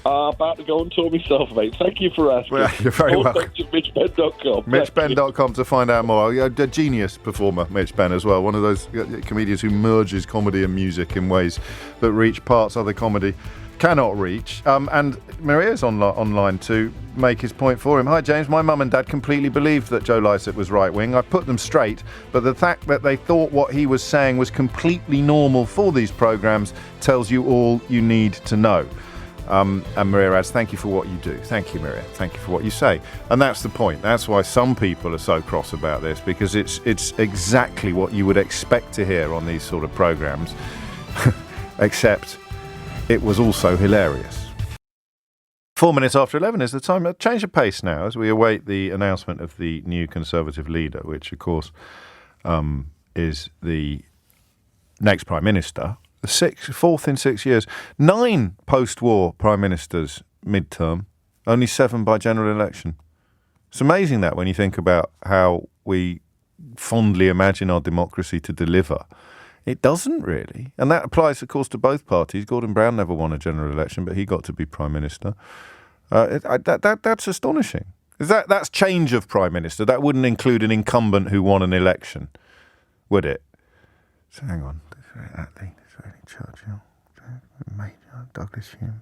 About to go and tour myself, mate. Thank you for asking. Well, you're very welcome. Thanks to MitchBenn.com. MitchBenn.com to find out more. A genius performer, Mitch Benn, as well. One of those comedians who merges comedy and music in ways that reach parts other comedy cannot reach. And Maria's online to make his point for him. Hi, James. My mum and dad completely believed that Joe Lycett was right-wing. I put them straight, but the fact that they thought what he was saying was completely normal for these programmes tells you all you need to know. And Maria adds, thank you for what you do. Thank you, Maria. Thank you for what you say. And that's the point. That's why some people are so cross about this, because it's exactly what you would expect to hear on these sort of programmes, except it was also hilarious. 4 minutes after 11 is the time. A change of pace now as we await the announcement of the new Conservative leader, which, of course, is the next Prime Minister. Fourth in 6 years. 9 post-war prime ministers mid-term, only 7 by general election. It's amazing that when you think about how we fondly imagine our democracy to deliver. It doesn't really. And that applies, of course, to both parties. Gordon Brown never won a general election, but he got to be prime minister. That's astonishing. That's change of prime minister. That wouldn't include an incumbent who won an election, would it? So hang on. Churchill, Major, Douglas Hume,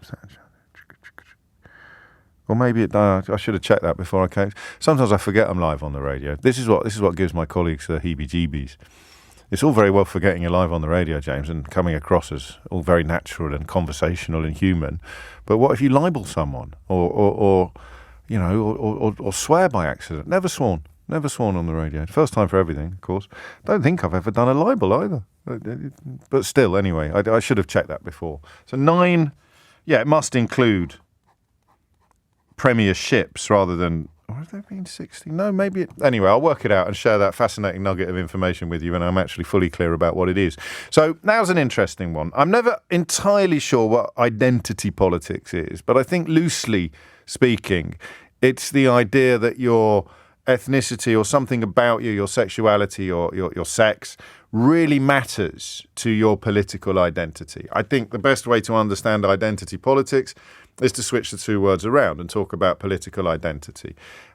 or maybe I should have checked that before I came. Sometimes I forget I'm live on the radio. This is what gives my colleagues the heebie-jeebies. It's all very well forgetting you're live on the radio, James, and coming across as all very natural and conversational and human. But what if you libel someone or swear by accident? Never sworn on the radio. First time for everything, of course. Don't think I've ever done a libel either. But still, anyway, I should have checked that before. So 9, it must include premierships rather than, or have there been 60? No, maybe. Anyway, I'll work it out and share that fascinating nugget of information with you when I'm actually fully clear about what it is. So now's an interesting one. I'm never entirely sure what identity politics is, but I think loosely speaking, it's the idea that your ethnicity or something about you, your sexuality or your sex, really matters to your political identity. I think the best way to understand identity politics is to switch the two words around and talk about political identity.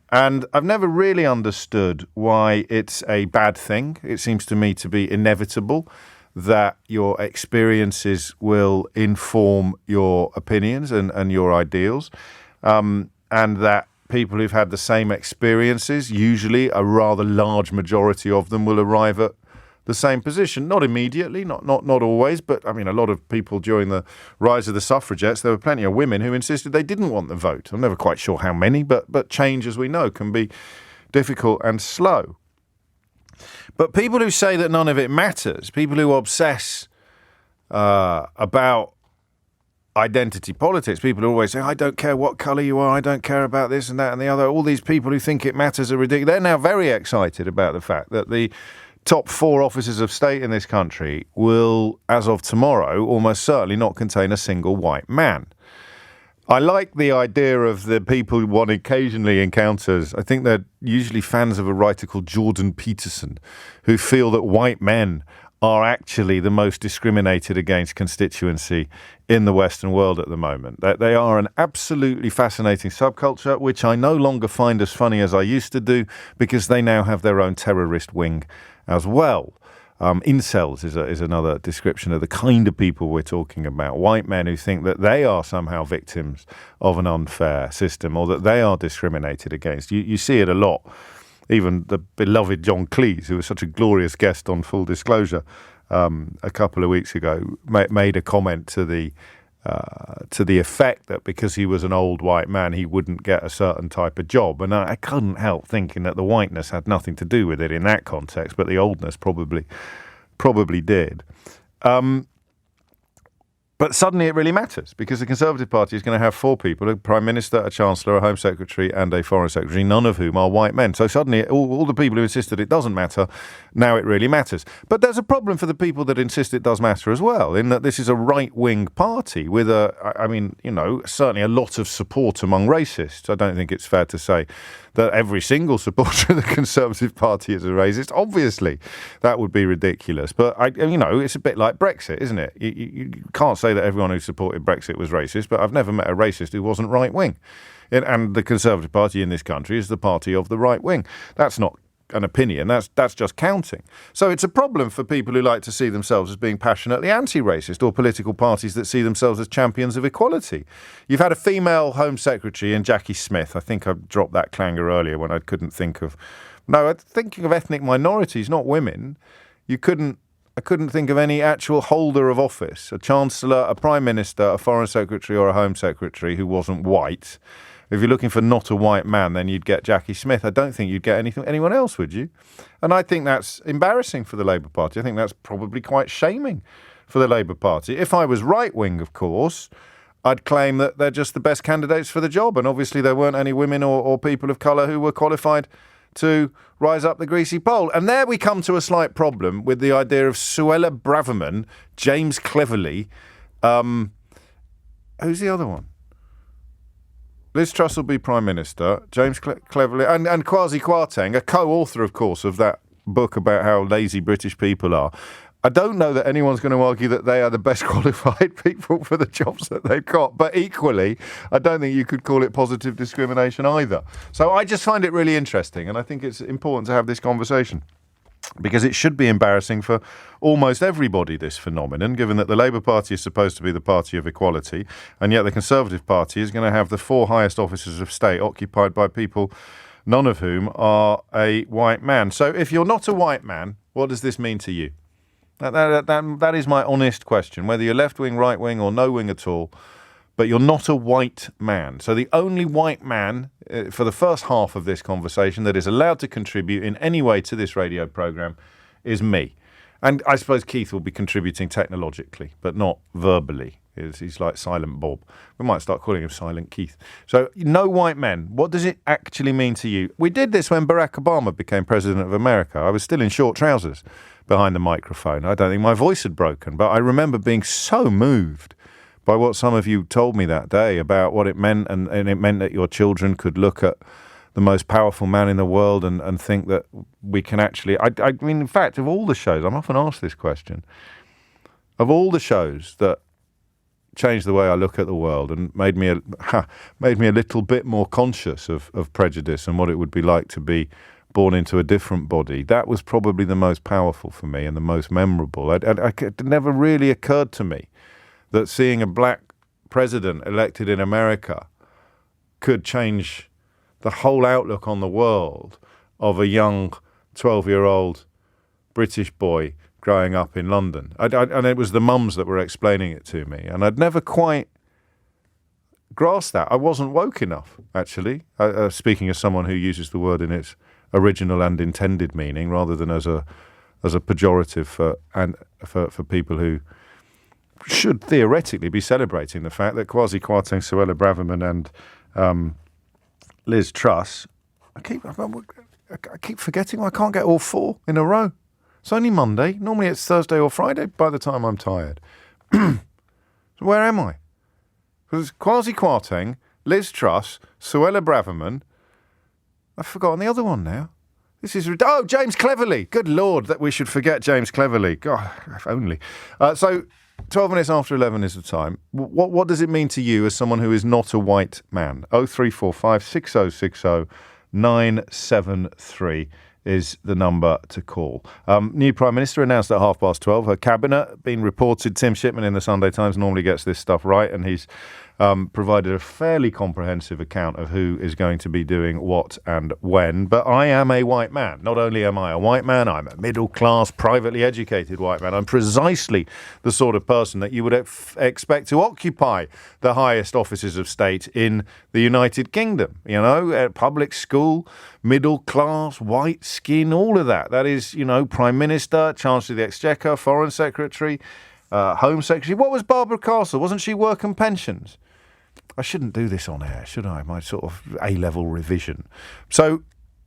And I've never really understood why it's a bad thing. It seems to me to be inevitable that your experiences will inform your opinions and your ideals, and that people who've had the same experiences, usually a rather large majority of them, will arrive at the same position. Not immediately, not always, but I mean, a lot of people during the rise of the suffragettes, there were plenty of women who insisted they didn't want the vote. I'm never quite sure how many, but change, as we know, can be difficult and slow. But people who say that none of it matters, people who obsess about identity politics, people who always say, I don't care what colour you are, I don't care about this and that and the other, all these people who think it matters are ridiculous. They're now very excited about the fact that the top 4 offices of state in this country will, as of tomorrow, almost certainly not contain a single white man. I like the idea of the people one occasionally encounters. I think they're usually fans of a writer called Jordan Peterson, who feel that white men are actually the most discriminated against constituency in the Western world at the moment. That they are an absolutely fascinating subculture, which I no longer find as funny as I used to do, because they now have their own terrorist wing as well. Incels is another description of the kind of people we're talking about. White men who think that they are somehow victims of an unfair system or that they are discriminated against. You see it a lot. Even the beloved John Cleese, who was such a glorious guest on Full Disclosure a couple of weeks ago, made a comment to the to the effect that because he was an old white man, he wouldn't get a certain type of job. And I couldn't help thinking that the whiteness had nothing to do with it in that context, but the oldness probably did. But suddenly it really matters, because the Conservative Party is going to have 4 people, a Prime Minister, a Chancellor, a Home Secretary and a Foreign Secretary, none of whom are white men. So suddenly all the people who insisted it doesn't matter, now it really matters. But there's a problem for the people that insist it does matter as well, in that this is a right-wing party with certainly a lot of support among racists. I don't think it's fair to say that every single supporter of the Conservative Party is a racist. Obviously, that would be ridiculous. But, it's a bit like Brexit, isn't it? You can't say that everyone who supported Brexit was racist, but I've never met a racist who wasn't right-wing. And the Conservative Party in this country is the party of the right wing. That's not an opinion, that's just counting. So it's a problem for people who like to see themselves as being passionately anti-racist, or political parties that see themselves as champions of equality. You've had a female Home Secretary in Jackie Smith. I think I dropped that clanger earlier when I couldn't think of... No, thinking of ethnic minorities, not women. I couldn't think of any actual holder of office, a Chancellor, a Prime Minister, a Foreign Secretary or a Home Secretary who wasn't white. If you're looking for not a white man, then you'd get Jackie Smith. I don't think you'd get anyone else, would you? And I think that's embarrassing for the Labour Party. I think that's probably quite shaming for the Labour Party. If I was right-wing, of course, I'd claim that they're just the best candidates for the job. And obviously there weren't any women or people of colour who were qualified to rise up the greasy pole. And there we come to a slight problem with the idea of Suella Braverman, James Cleverly. Who's the other one? Liz Truss will be Prime Minister, James Cleverly, and Kwasi Kwarteng, a co-author, of course, of that book about how lazy British people are. I don't know that anyone's going to argue that they are the best qualified people for the jobs that they've got. But equally, I don't think you could call it positive discrimination either. So I just find it really interesting, and I think it's important to have this conversation, because it should be embarrassing for almost everybody, this phenomenon, given that the Labour Party is supposed to be the party of equality, and yet the Conservative Party is going to have the 4 highest offices of state occupied by people, none of whom are a white man. So if you're not a white man, what does this mean to you? That is my honest question, whether you're left-wing, right-wing or no wing at all, but you're not a white man. So the only white man for the first half of this conversation that is allowed to contribute in any way to this radio programme is me. And I suppose Keith will be contributing technologically, but not verbally. He's like Silent Bob. We might start calling him Silent Keith. So no white men. What does it actually mean to you? We did this when Barack Obama became president of America. I was still in short trousers behind the microphone. I don't think my voice had broken, but I remember being so moved by what some of you told me that day about what it meant, and it meant that your children could look at the most powerful man in the world and think that we can actually... I mean, in fact, of all the shows, I'm often asked this question, of all the shows that changed the way I look at the world and made me a little bit more conscious of prejudice and what it would be like to be born into a different body, that was probably the most powerful for me and the most memorable. It never really occurred to me that seeing a black president elected in America could change the whole outlook on the world of a young 12-year-old British boy growing up in London. And it was the mums that were explaining it to me. And I'd never quite grasped that. I wasn't woke enough, actually, speaking as someone who uses the word in its original and intended meaning rather than as a pejorative for people who should theoretically be celebrating the fact that Kwasi Kwarteng, Suella Braverman and Liz Truss, I keep forgetting I can't get all 4 in a row. It's only Monday. Normally it's Thursday or Friday by the time I'm tired. So where am I? Because Kwasi Kwarteng, Liz Truss, Suella Braverman. I've forgotten the other one now. This is... Oh, James Cleverly. Good Lord, that we should forget James Cleverly. God, if only. So 12 minutes after 11 is the time. What does it mean to you as someone who is not a white man? 0345 6060 973 is the number to call. New Prime Minister announced at 12:30. Her cabinet, been reported, Tim Shipman in the Sunday Times normally gets this stuff right, and he's provided a fairly comprehensive account of who is going to be doing what and when. But I am a white man. Not only am I a white man, I'm a middle-class, privately educated white man. I'm precisely the sort of person that you would expect to occupy the highest offices of state in the United Kingdom. You know, at public school, middle class, white skin, all of that. That is, you know, Prime Minister, Chancellor of the Exchequer, Foreign Secretary, Home Secretary. What was Barbara Castle? Wasn't she work and pensions? I shouldn't do this on air, should I? My sort of A-level revision. So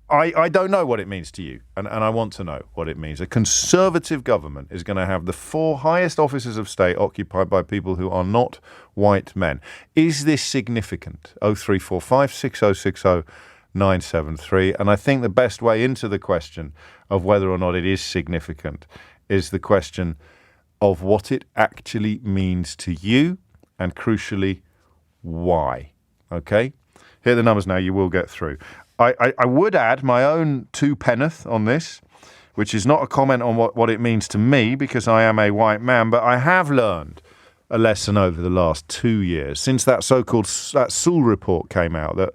I don't know what it means to you, and I want to know what it means. A Conservative government is going to have the 4 highest offices of state occupied by people who are not white men. Is this significant? 0345 6060 973. And I think the best way into the question of whether or not it is significant is the question of what it actually means to you, and crucially, why. Okay? Here are the numbers now, you will get through. I would add my own 2 penneth on this, which is not a comment on what it means to me, because I am a white man, but I have learned a lesson over the last 2 years, since that so-called Sewell report came out that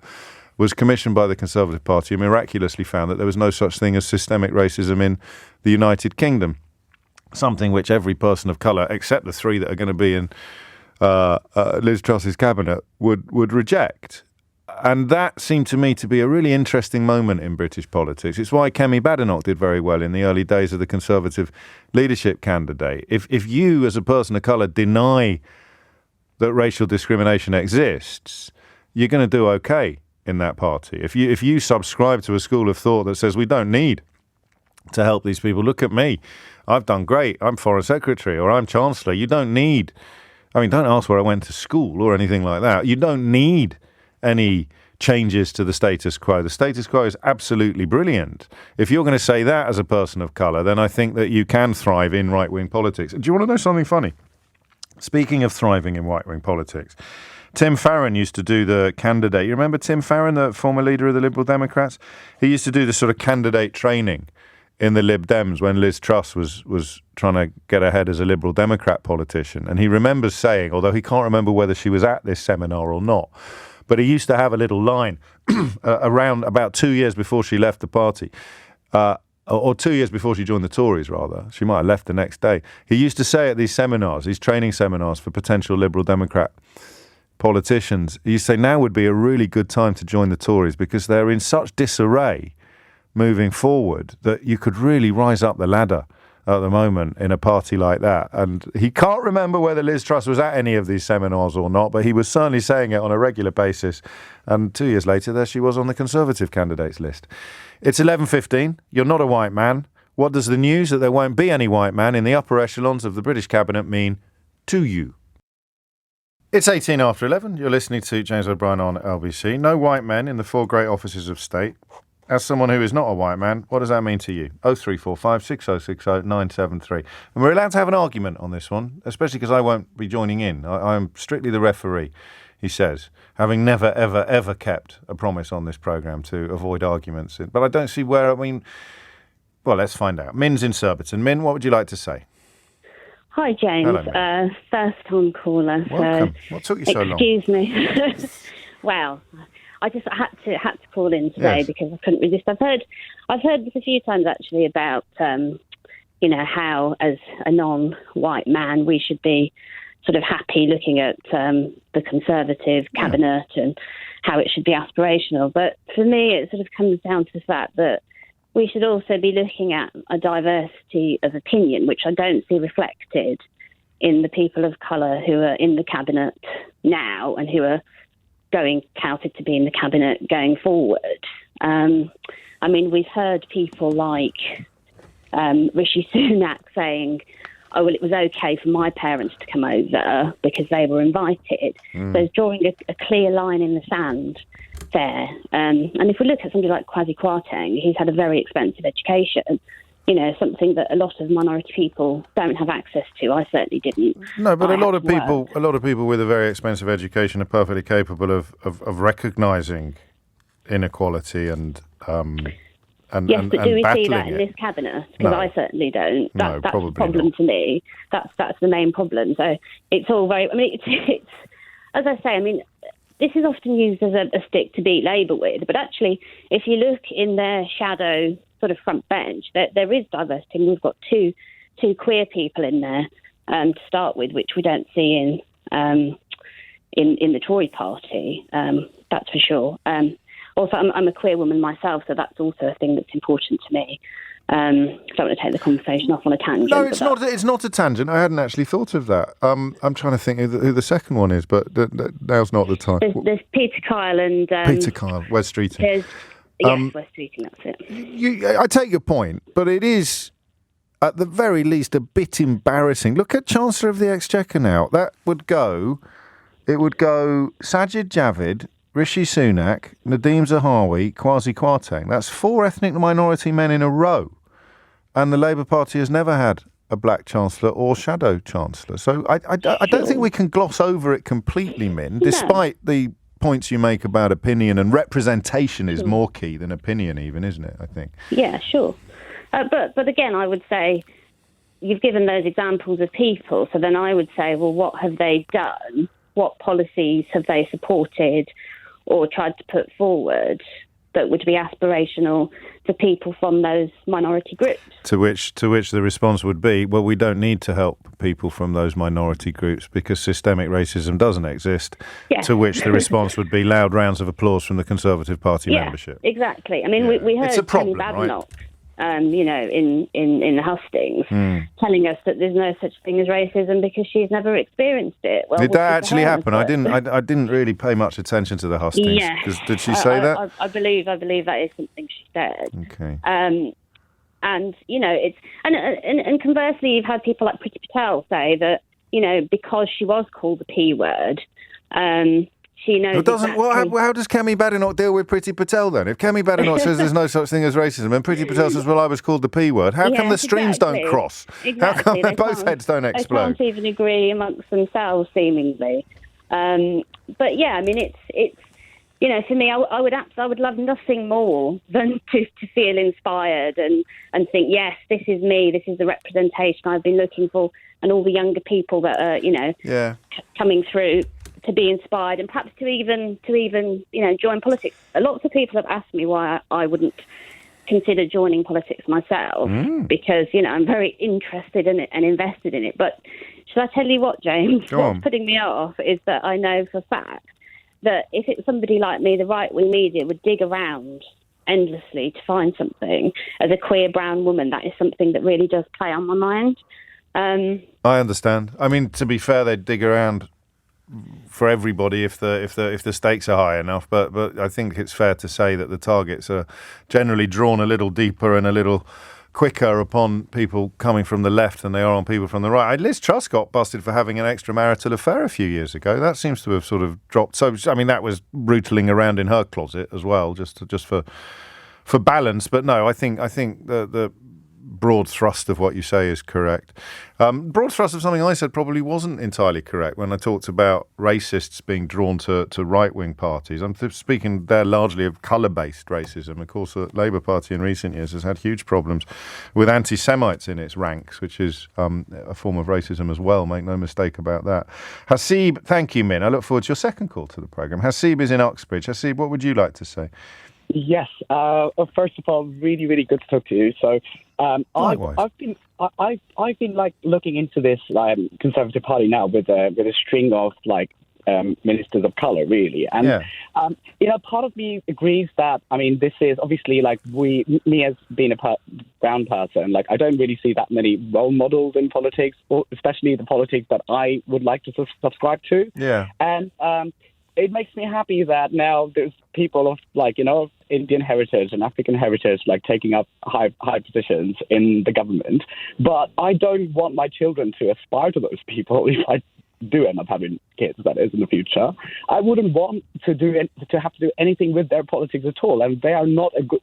was commissioned by the Conservative Party and miraculously found that there was no such thing as systemic racism in the United Kingdom, something which every person of colour, except the 3 that are going to be in Liz Truss's cabinet, would reject. And that seemed to me to be a really interesting moment in British politics. It's why Kemi Badenoch did very well in the early days of the Conservative leadership candidate. If you, as a person of colour, deny that racial discrimination exists, you're going to do okay in that party. If you subscribe to a school of thought that says we don't need to help these people, look at me, I've done great, I'm Foreign Secretary or I'm Chancellor, you don't need, I mean, don't ask where I went to school or anything like that. You don't need any changes to the status quo. The status quo is absolutely brilliant. If you're going to say that as a person of colour, then I think that you can thrive in right-wing politics. Do you want to know something funny? Speaking of thriving in right-wing politics, Tim Farron used to do the candidate. You remember Tim Farron, the former leader of the Liberal Democrats? He used to do the sort of candidate training in the Lib Dems when Liz Truss was trying to get ahead as a Liberal Democrat politician. And he remembers saying, although he can't remember whether she was at this seminar or not, but he used to have a little line around about 2 years before she left the party, or 2 years before she joined the Tories, rather. She might have left the next day. He used to say at these seminars, these training seminars for potential Liberal Democrat politicians, he used to say now would be a really good time to join the Tories because they're in such disarray moving forward that you could really rise up the ladder at the moment in a party like that. And he can't remember whether Liz Truss was at any of these seminars or not, but he was certainly saying it on a regular basis. And 2 years later, there she was on the Conservative candidates list. It's 11:15. You're not a white man. What does the news that there won't be any white man in the upper echelons of the British cabinet mean to you? It's 18 after 11. You're listening to James O'Brien on LBC. No white men in the 4 great offices of state. As someone who is not a white man, what does that mean to you? 0345 6060 973. And we're allowed to have an argument on this one, especially because I won't be joining in. I am strictly the referee, he says, having never, ever, ever kept a promise on this programme to avoid arguments. But I don't see where, I mean, well, let's find out. Min's in Surbiton. Min, what would you like to say? Hi, James. Hello, first-time caller. Welcome. What took you so long? Excuse me. Well, I just had to call in today because I couldn't resist. I've heard this a few times actually about how as a non-white man we should be sort of happy looking at the Conservative cabinet and how it should be aspirational. But for me, it sort of comes down to the fact that we should also be looking at a diversity of opinion, which I don't see reflected in the people of colour who are in the cabinet now and who are touted to be in the cabinet going forward. I mean, we've heard people like Rishi Sunak saying, oh, well, it was okay for my parents to come over because they were invited. So it's drawing a clear line in the sand there. And if we look at somebody like Kwasi Kwarteng, he's had a very expensive education, something that a lot of minority people don't have access to. I certainly didn't. No, but a lot of people with a very expensive education are perfectly capable of recognising inequality and yes, but do we see that in this cabinet? Because I certainly don't. That's the problem to me. That's the main problem. So it's all very. I mean, it's as I say, I mean, this is often used as a stick to beat Labour with, but actually, if you look in their shadow sort of front bench, there is diversity. And we've got two queer people in there to start with, which we don't see in the Tory party. That's for sure. Also, I'm a queer woman myself, so that's also a thing that's important to me. I don't want to take the conversation off on a tangent. No, it's not. It's not a tangent. I hadn't actually thought of that. I'm trying to think who the second one is, but now's not the time. There's Peter Kyle and Peter Kyle, Wes Streeting. Yes, Wes Streeting. That's it. I take your point, but it is at the very least a bit embarrassing. Look at Chancellor of the Exchequer now. It would go Sajid Javid, Rishi Sunak, Nadeem Zahawi, Kwasi Kwarteng. That's 4 ethnic minority men in a row. And the Labour Party has never had a black Chancellor or shadow Chancellor. So I don't think we can gloss over it completely, Min, despite the points you make about opinion, and representation is more key than opinion even, isn't it, I think? Yeah, sure. But again, I would say you've given those examples of people, so then I would say, well, what have they done? What policies have they supported or tried to put forward that would be aspirational to people from those minority groups? To which the response would be, well, we don't need to help people from those minority groups because systemic racism doesn't exist. Yeah. To which the response would be loud rounds of applause from the Conservative Party membership. Exactly. I mean, we heard Penny Badenoch, in hustings, telling us that there's no such thing as racism because she's never experienced it. Well, did that actually happen? I didn't really pay much attention to the hustings. Yeah. Did she say that? I believe that is something she said. Okay. And it's and conversely, you've had people like Priti Patel say that because she was called the P word, she knows. How does Kemi Badenoch deal with Priti Patel then? If Kemi Badenoch says there's no such thing as racism, and Priti Patel says, "Well, I was called the P word," how come the streams don't cross? Exactly. How come both heads don't explode? They can't even agree amongst themselves, seemingly. But yeah, I mean, it's for me, I would love nothing more than to feel inspired and think, yes, this is me, this is the representation I've been looking for, and all the younger people that are coming through, to be inspired and perhaps to even join politics. Lots of people have asked me why I wouldn't consider joining politics myself, because I'm very interested in it and invested in it. But should I tell you what, James? What's putting me off is that I know for a fact that if it was somebody like me, the right-wing media would dig around endlessly to find something. As a queer brown woman, that is something that really does play on my mind. I understand. I mean, to be fair, they'd dig around for everybody if the stakes are high enough, but I think it's fair to say that the targets are generally drawn a little deeper and a little quicker upon people coming from the left than they are on people from the right. Liz Truss got busted for having an extramarital affair a few years ago. That seems to have sort of dropped. So I mean, that was rooting around in her closet as well, just for balance. But no, I think the broad thrust of what you say is correct. Broad thrust of something I said probably wasn't entirely correct when I talked about racists being drawn to right-wing parties. I'm speaking there largely of colour-based racism. Of course, the Labour Party in recent years has had huge problems with anti-Semites in its ranks, which is a form of racism as well. Make no mistake about that. Hasib, thank you, Min. I look forward to your second call to the programme. Hasib is in Uxbridge. Hasib, what would you like to say? Yes. First of all, really, really good to talk to you. So, I've been like looking into this Conservative Party now with a string of ministers of colour, really, and part of me agrees that this is obviously me as being a brown person, I don't really see that many role models in politics, or especially the politics that I would like to subscribe to. Yeah, and it makes me happy that now there's people of Indian heritage and African heritage taking up high positions in the government. But I don't want my children to aspire to those people if I do end up having kids, that is, in the future. I wouldn't want to have to do anything with their politics at all, and they are not a good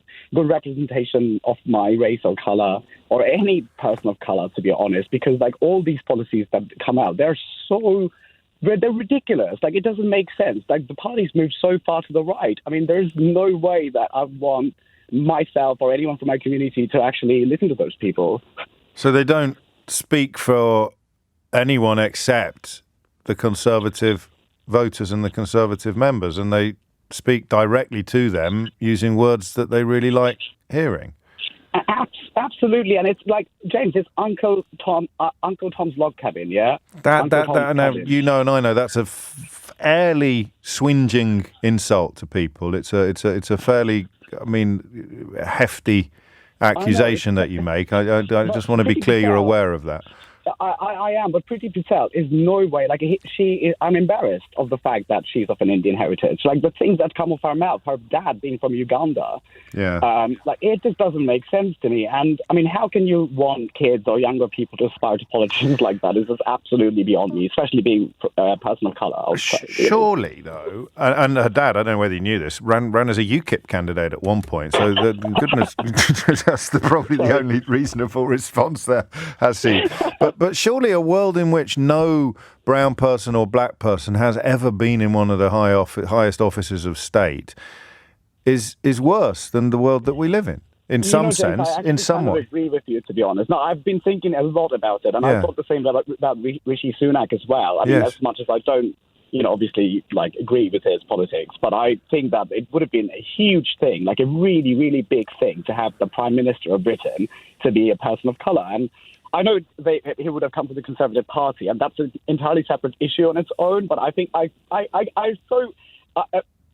representation of my race or colour or any person of colour, to be honest, because all these policies that come out, they're ridiculous. It doesn't make sense. The party's moved so far to the right. There's no way that I want myself or anyone from my community to actually listen to those people. So they don't speak for anyone except the Conservative voters and the Conservative members, and they speak directly to them using words that they really like hearing. Absolutely, and it's like, James, it's Uncle Tom's log cabin, yeah. You know, and I know that's a fairly swingeing insult to people. It's a fairly, hefty accusation that you make. I just want to be clear you're aware of that. I am, but Priti Patel is no way, I'm embarrassed of the fact that she's of an Indian heritage. Like, the things that come off her mouth, her dad being from Uganda, it just doesn't make sense to me. And, how can you want kids or younger people to aspire to politicians like that? It's just absolutely beyond me, especially being a person of colour. Surely, though, and her dad, I don't know whether you knew this, ran as a UKIP candidate at one point, so goodness, that's probably the only reasonable response there, has he? But surely a world in which no brown person or black person has ever been in one of the highest offices of state is worse than the world that we live in some sense, in some way. I agree with you, to be honest. No, I've been thinking a lot about it, and I thought the same about Rishi Sunak as well. As much as I don't, obviously, agree with his politics, but I think that it would have been a huge thing, like a really, really big thing, to have the Prime Minister of Britain to be a person of colour. And I know he would have come from the Conservative Party, and that's an entirely separate issue on its own. But I think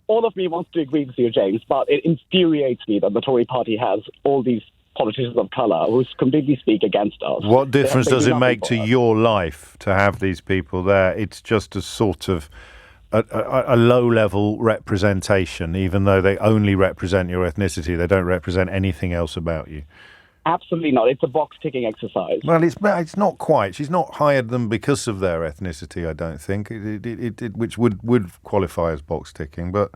all of me wants to agree with you, James, but it infuriates me that the Tory Party has all these politicians of colour who completely speak against us. What difference does it make to your life to have these people there? It's just a sort of a low-level representation, even though they only represent your ethnicity. They don't represent anything else about you. Absolutely not. It's a box-ticking exercise. Well, it's not quite. She's not hired them because of their ethnicity, I don't think, which would qualify as box-ticking. But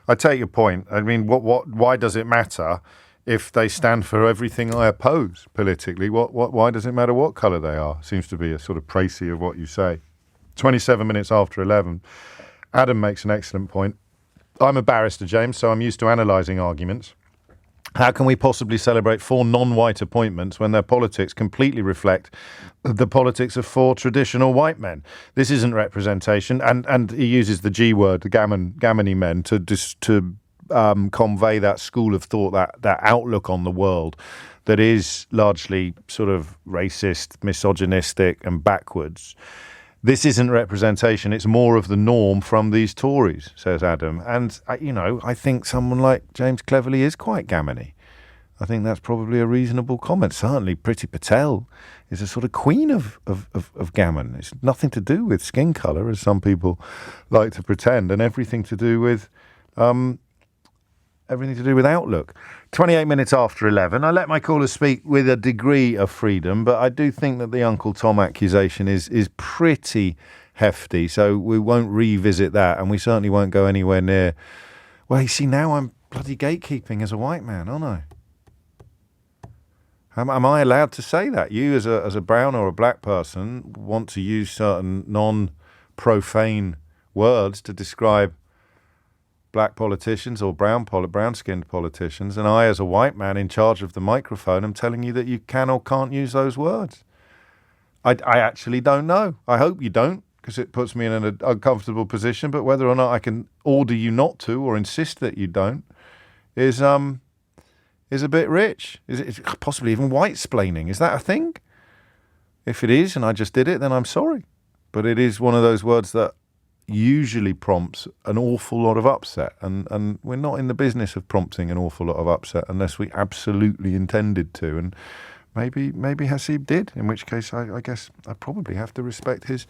I take your point. Why does it matter if they stand for everything I oppose politically? Why does it matter what colour they are? Seems to be a sort of précis of what you say. 27 minutes after 11. Adam makes an excellent point. I'm a barrister, James, so I'm used to analysing arguments. How can we possibly celebrate 4 non-white appointments when their politics completely reflect the politics of 4 traditional white men? This isn't representation, and he uses the G word, the gammony men, to convey that school of thought, that outlook on the world that is largely sort of racist, misogynistic, and backwards. This isn't representation, it's more of the norm from these Tories, says Adam. And, I think someone like James Cleverly is quite gammony. I think that's probably a reasonable comment. Certainly Priti Patel is a sort of queen of gammon. It's nothing to do with skin colour, as some people like to pretend, and everything to do with outlook. 28 minutes after 11. I let my callers speak with a degree of freedom, but I do think that the Uncle Tom accusation is pretty hefty, so we won't revisit that, and we certainly won't go anywhere near... Well, you see, now I'm bloody gatekeeping as a white man, aren't I? Am I allowed to say that? You, as a brown or a black person, want to use certain non-profane words to describe black politicians or brown-skinned politicians, and I, as a white man in charge of the microphone, am telling you that you can or can't use those words. I actually don't know. I hope you don't, because it puts me in an uncomfortable position, but whether or not I can order you not to or insist that you don't is a bit rich. Is it possibly even white-splaining? Is that a thing? If it is, and I just did it, then I'm sorry. But it is one of those words that usually prompts an awful lot of upset, and we're not in the business of prompting an awful lot of upset unless we absolutely intended to, and maybe Hasib did, in which case I guess I probably have to respect his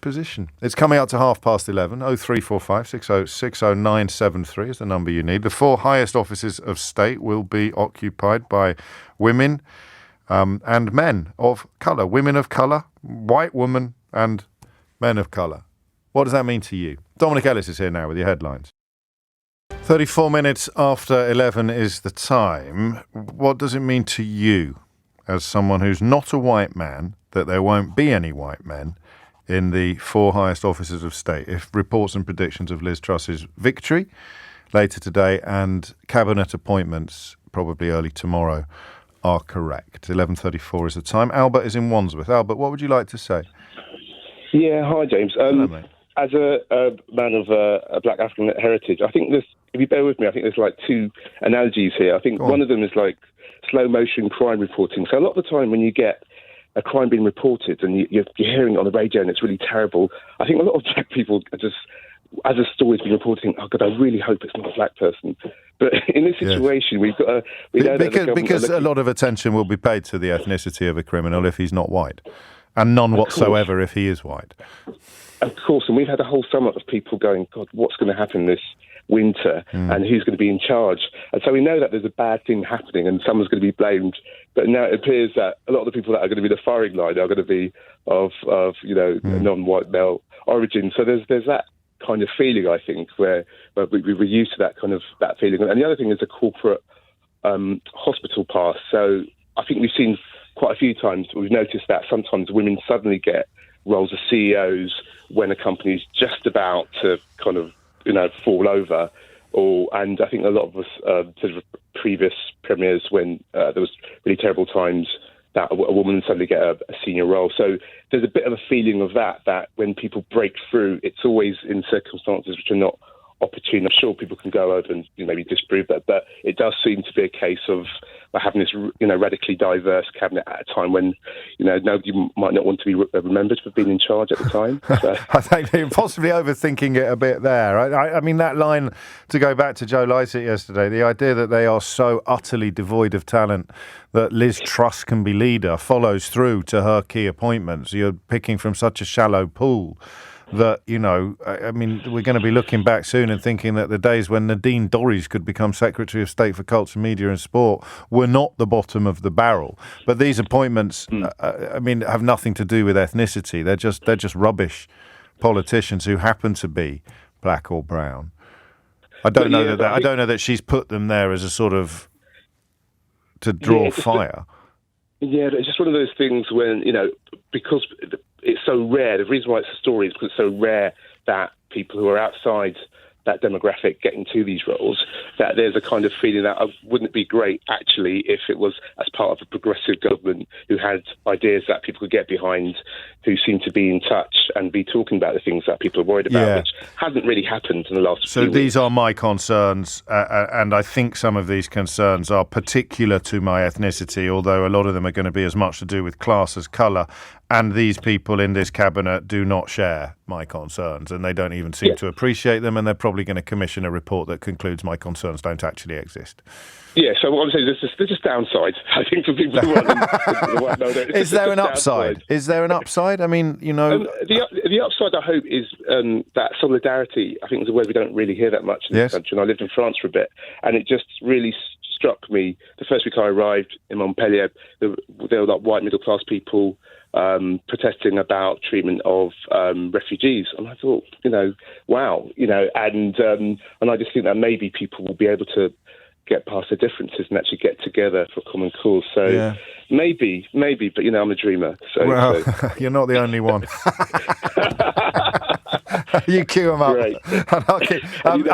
position. It's coming out to 11:30. 0345 600973 is the number you need. The 4 highest offices of state will be occupied by women and men of colour. Women of colour, white women and men of colour. What does that mean to you? Dominic Ellis is here now with your headlines. 34 minutes after 11 is the time. What does it mean to you, as someone who's not a white man, that there won't be any white men in the 4 highest offices of state if reports and predictions of Liz Truss's victory later today and cabinet appointments probably early tomorrow are correct? 11:34 is the time. Albert is in Wandsworth. Albert, what would you like to say? Yeah, hi James. Hello, mate. as a man of a black African heritage, I think there's, if you bear with me, I think there's like two analogies here. I think one of them is like slow motion crime reporting. So a lot of the time when you get a crime being reported and you're hearing it on the radio and it's really terrible, I think a lot of black people are just, as a story's been reporting, oh God, I really hope it's not a black person. But in this situation, we've got because a lot of attention will be paid to the ethnicity of a criminal if he's not white, and none whatsoever if he is white. Of course, and we've had a whole summer of people going, God, what's going to happen this winter, and who's going to be in charge? And so we know that there's a bad thing happening, and someone's going to be blamed. But now it appears that a lot of the people that are going to be the firing line are going to be of non-white male origin. So there's that kind of feeling, I think, where we're used to that feeling. And the other thing is a corporate hospital pass. So I think we've seen quite a few times, we've noticed that sometimes women suddenly get roles as CEOs when a company's just about to kind of, fall over. And I think a lot of us, sort of previous premiers, when there was really terrible times, that a woman suddenly get a senior role. So there's a bit of a feeling of that when people break through, it's always in circumstances which are not opportune. I'm sure people can go over and maybe disprove that, but it does seem to be a case of having this radically diverse cabinet at a time when nobody might not want to be remembered for being in charge at the time. So. I think you're possibly overthinking it a bit there. I mean, that line, to go back to Joe Lycett yesterday, the idea that they are so utterly devoid of talent that Liz Truss can be leader follows through to her key appointments. You're picking from such a shallow pool that, I mean, we're going to be looking back soon and thinking that the days when Nadine Dorries could become Secretary of State for Culture, Media and Sport were not the bottom of the barrel. But these appointments, have nothing to do with ethnicity. They're just rubbish politicians who happen to be black or brown. I don't know that she's put them there as a sort of to draw fire. It's just one of those things when, because it's so rare, the reason why it's a story is because it's so rare that people who are outside that demographic get into these roles, that there's a kind of feeling that wouldn't it be great, actually, if it was as part of a progressive government who had ideas that people could get behind, who seem to be in touch and be talking about the things that people are worried about, which hasn't really happened in the last few weeks. So these are my concerns, and I think some of these concerns are particular to my ethnicity, although a lot of them are going to be as much to do with class as colour. And these people in this cabinet do not share my concerns, and they don't even seem to appreciate them, and they're probably going to commission a report that concludes my concerns don't actually exist. Yeah, so what I'm saying is there's just downside, I think, for people who want them. Is there an upside? Is there an upside? I mean, the upside, I hope, is that solidarity. I think is a word we don't really hear that much in this country. And I lived in France for a bit, and it just really struck me. The first week I arrived in Montpellier, there were like white middle-class people protesting about treatment of refugees, and I thought, wow, and I just think that maybe people will be able to get past their differences and actually get together for a common cause. So maybe, but I'm a dreamer. So you're not the only one. You queue them up.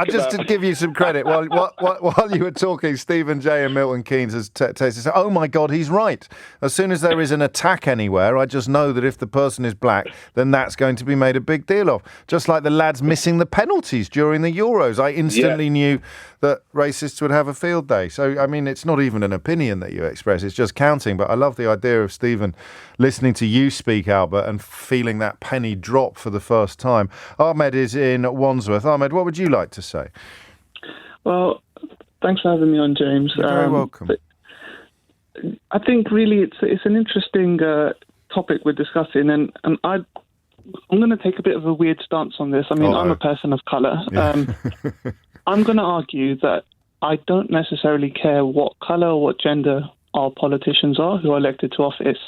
Just to give you some credit, while you were talking, Stephen J. and Milton Keynes has texted, oh my God, he's right. As soon as there is an attack anywhere, I just know that if the person is black, then that's going to be made a big deal of. Just like the lads missing the penalties during the Euros. I instantly knew that racists would have a field day. So, I mean, it's not even an opinion that you express, it's just counting. But I love the idea of Stephen listening to you speak, Albert, and feeling that penny drop for the first time. Ahmed is in Wandsworth. Ahmed, what would you like to say? Well, thanks for having me on, James. You're very welcome. I think really it's an interesting topic we're discussing, and I'm going to take a bit of a weird stance on this. I mean, I'm a person of colour. I'm going to argue that I don't necessarily care what colour or what gender our politicians are who are elected to office,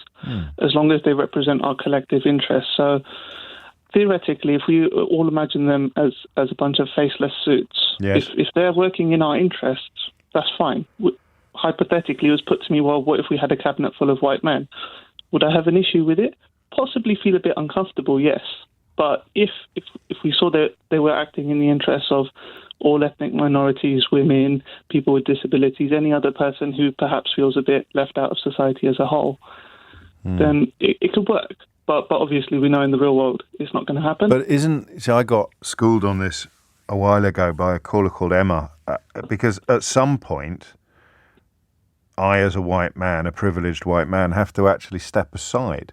as long as they represent our collective interests. So theoretically, if we all imagine them as a bunch of faceless suits, if they're working in our interests, that's fine. Hypothetically, it was put to me, well, what if we had a cabinet full of white men? Would I have an issue with it? Possibly feel a bit uncomfortable, yes. But if we saw that they were acting in the interests of all ethnic minorities, women, people with disabilities, any other person who perhaps feels a bit left out of society as a whole, then it could work. But obviously we know in the real world it's not going to happen. But I got schooled on this a while ago by a caller called Emma, because at some point I, as a white man, a privileged white man, have to actually step aside.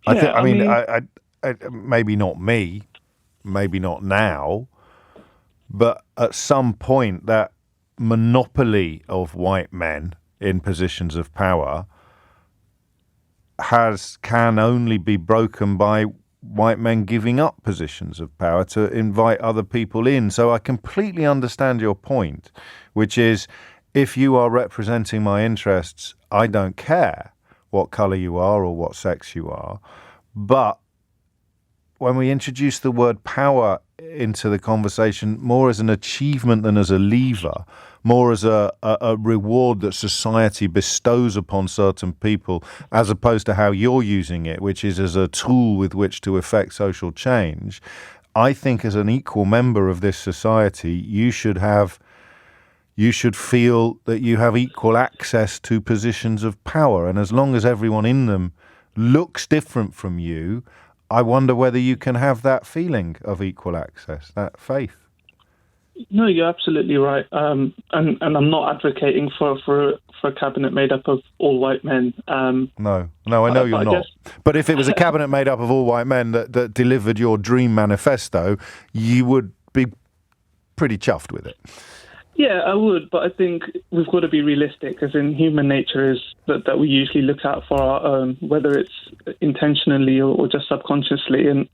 I maybe not me, maybe not now, but at some point that monopoly of white men in positions of power can only be broken by white men giving up positions of power to invite other people in. So I completely understand your point, which is, if you are representing my interests, I don't care what colour you are or what sex you are. But when we introduce the word power into the conversation more as an achievement than as a lever, more as a reward that society bestows upon certain people, as opposed to how you're using it, which is as a tool with which to effect social change, I think as an equal member of this society, you should feel that you have equal access to positions of power. And as long as everyone in them looks different from you, I wonder whether you can have that feeling of equal access, that faith. No, you're absolutely right. And I'm not advocating for a cabinet made up of all white men. No, I know you're not. But if it was a cabinet made up of all white men that delivered your dream manifesto, you would be pretty chuffed with it. Yeah, I would, but I think we've got to be realistic, as in human nature is that we usually look out for our own, whether it's intentionally or just subconsciously, and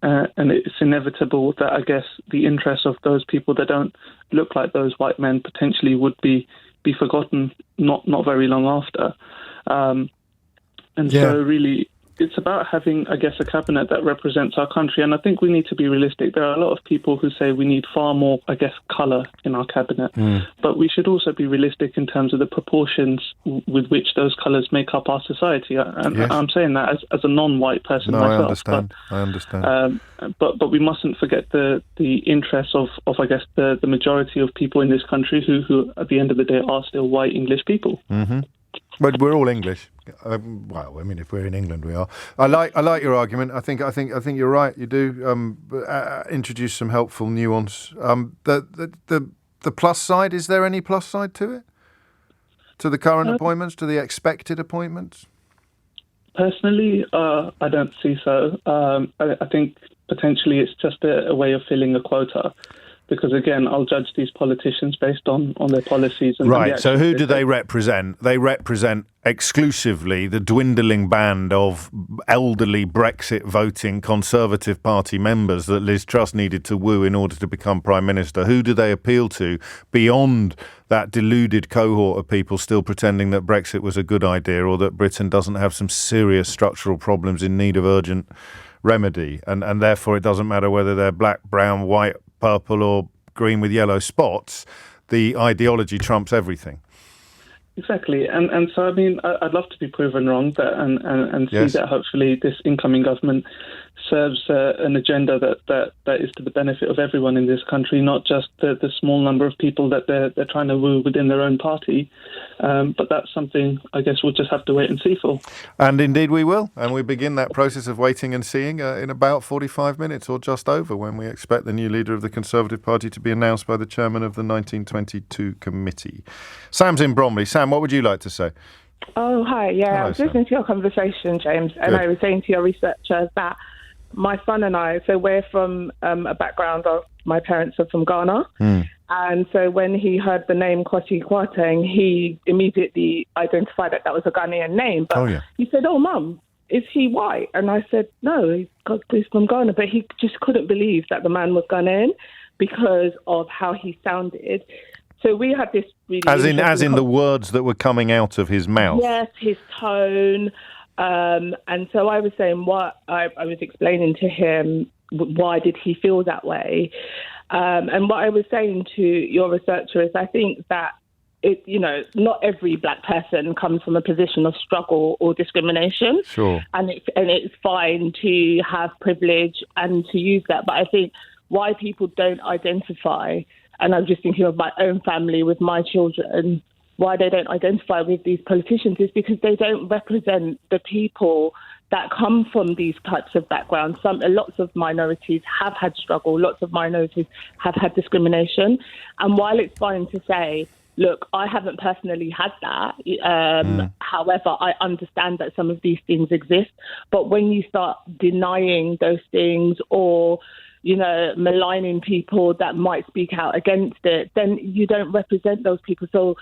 it's inevitable that I guess the interests of those people that don't look like those white men potentially would be forgotten not very long after. So really, it's about having, I guess, a cabinet that represents our country. And I think we need to be realistic. There are a lot of people who say we need far more, I guess, colour in our cabinet. But we should also be realistic in terms of the proportions with which those colours make up our society. And I'm saying that as a non-white person myself. I understand. But we mustn't forget the interests of I guess, the majority of people in this country who, at the end of the day, are still white English people. Mm-hmm. But we're all English. Well, I mean, if we're in England, we are. I like your argument. I think you're right. You do introduce some helpful nuance. The plus side. Is there any plus side to it? To the current appointments? To the expected appointments? Personally, I don't see so. I think potentially it's just a way of filling a quota. Because, again, I'll judge these politicians based on their policies. Right, so who do they represent? They represent exclusively the dwindling band of elderly Brexit-voting Conservative Party members that Liz Truss needed to woo in order to become Prime Minister. Who do they appeal to beyond that deluded cohort of people still pretending that Brexit was a good idea or that Britain doesn't have some serious structural problems in need of urgent remedy? And therefore it doesn't matter whether they're black, brown, white, purple or green with yellow spots, the ideology trumps everything. Exactly. And so, I mean, I'd love to be proven wrong and see that hopefully this incoming government serves an agenda that is to the benefit of everyone in this country, not just the small number of people that they're trying to woo within their own party. But that's something I guess we'll just have to wait and see for. And indeed we will. And we begin that process of waiting and seeing in about 45 minutes or just over, when we expect the new leader of the Conservative Party to be announced by the chairman of the 1922 committee. Sam's in Bromley. Sam, what would you like to say? Oh, hi. Yeah, Hello, I was listening to your conversation, James, and I was saying to your researchers that my son and I, so we're from a background of, my parents are from Ghana. And so when he heard the name Kwasi Kwarteng, he immediately identified that was a Ghanaian name. But he said, "Oh, Mum, is he white?" And I said, "No, he's from Ghana." But he just couldn't believe that the man was Ghanaian because of how he sounded. So we had this really... As in the words that were coming out of his mouth? Yes, his tone. And so I was saying I was explaining to him why did he feel that way. And what I was saying to your researcher is I think that not every black person comes from a position of struggle or discrimination. Sure. And it's fine to have privilege and to use that. But I think why people don't identify, and I'm just thinking of my own family with my children, why they don't identify with these politicians is because they don't represent the people that come from these types of backgrounds. Lots of minorities have had struggle. Lots of minorities have had discrimination. And while it's fine to say, look, I haven't personally had that. However, I understand that some of these things exist. But when you start denying those things or, maligning people that might speak out against it, then you don't represent those people. So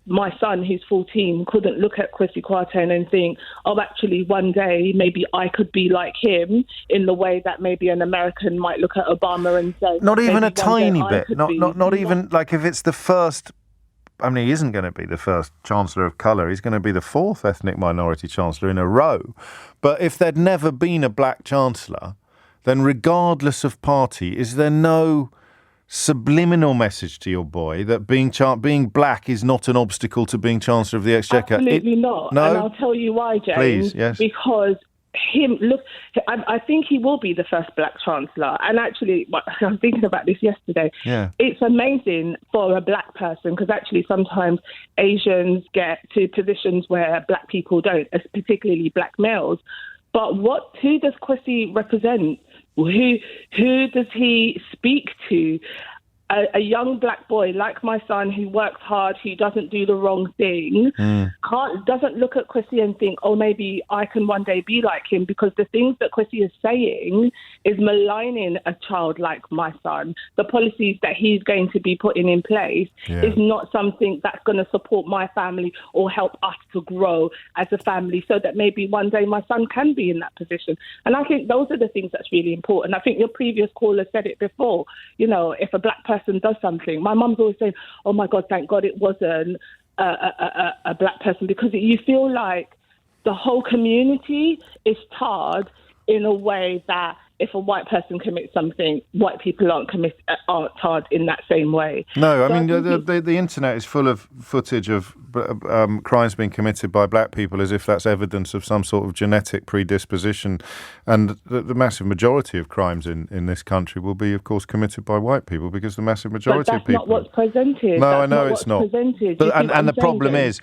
my son, who's 14, couldn't look at Kwesi Kwarteng and think, oh, actually, one day maybe I could be like him in the way that maybe an American might look at Obama and say... Not even a tiny bit. Not even, like, if it's the first... I mean, he isn't going to be the first Chancellor of colour. He's going to be the fourth ethnic minority Chancellor in a row. But if there'd never been a black Chancellor, then regardless of party, is there no subliminal message to your boy that being black is not an obstacle to being Chancellor of the Exchequer? Absolutely not. No? And I'll tell you why, James. Please, yes. Because I think he will be the first black Chancellor. And actually, I was thinking about this yesterday. Yeah. It's amazing for a black person because actually sometimes Asians get to positions where black people don't, particularly black males. But who does Kwesi represent? Who does he speak to? A young black boy like my son who works hard, who doesn't do the wrong thing, doesn't look at Kwesi and think, oh, maybe I can one day be like him, because the things that Kwesi is saying is maligning a child like my son. The policies that he's going to be putting in place is not something that's going to support my family or help us to grow as a family so that maybe one day my son can be in that position. And I think those are the things that's really important. I think your previous caller said it before, if a black person does something, my mum's always saying, oh my God, thank God it wasn't a black person, because you feel like the whole community is tarred in a way that if a white person commits something, white people aren't tarred in that same way. No, I mean, the internet is full of footage of crimes being committed by black people as if that's evidence of some sort of genetic predisposition. And the massive majority of crimes in this country will be, of course, committed by white people, because the massive majority of people... But that's not what's presented. No, I know it's not. Presented. But, and the problem is,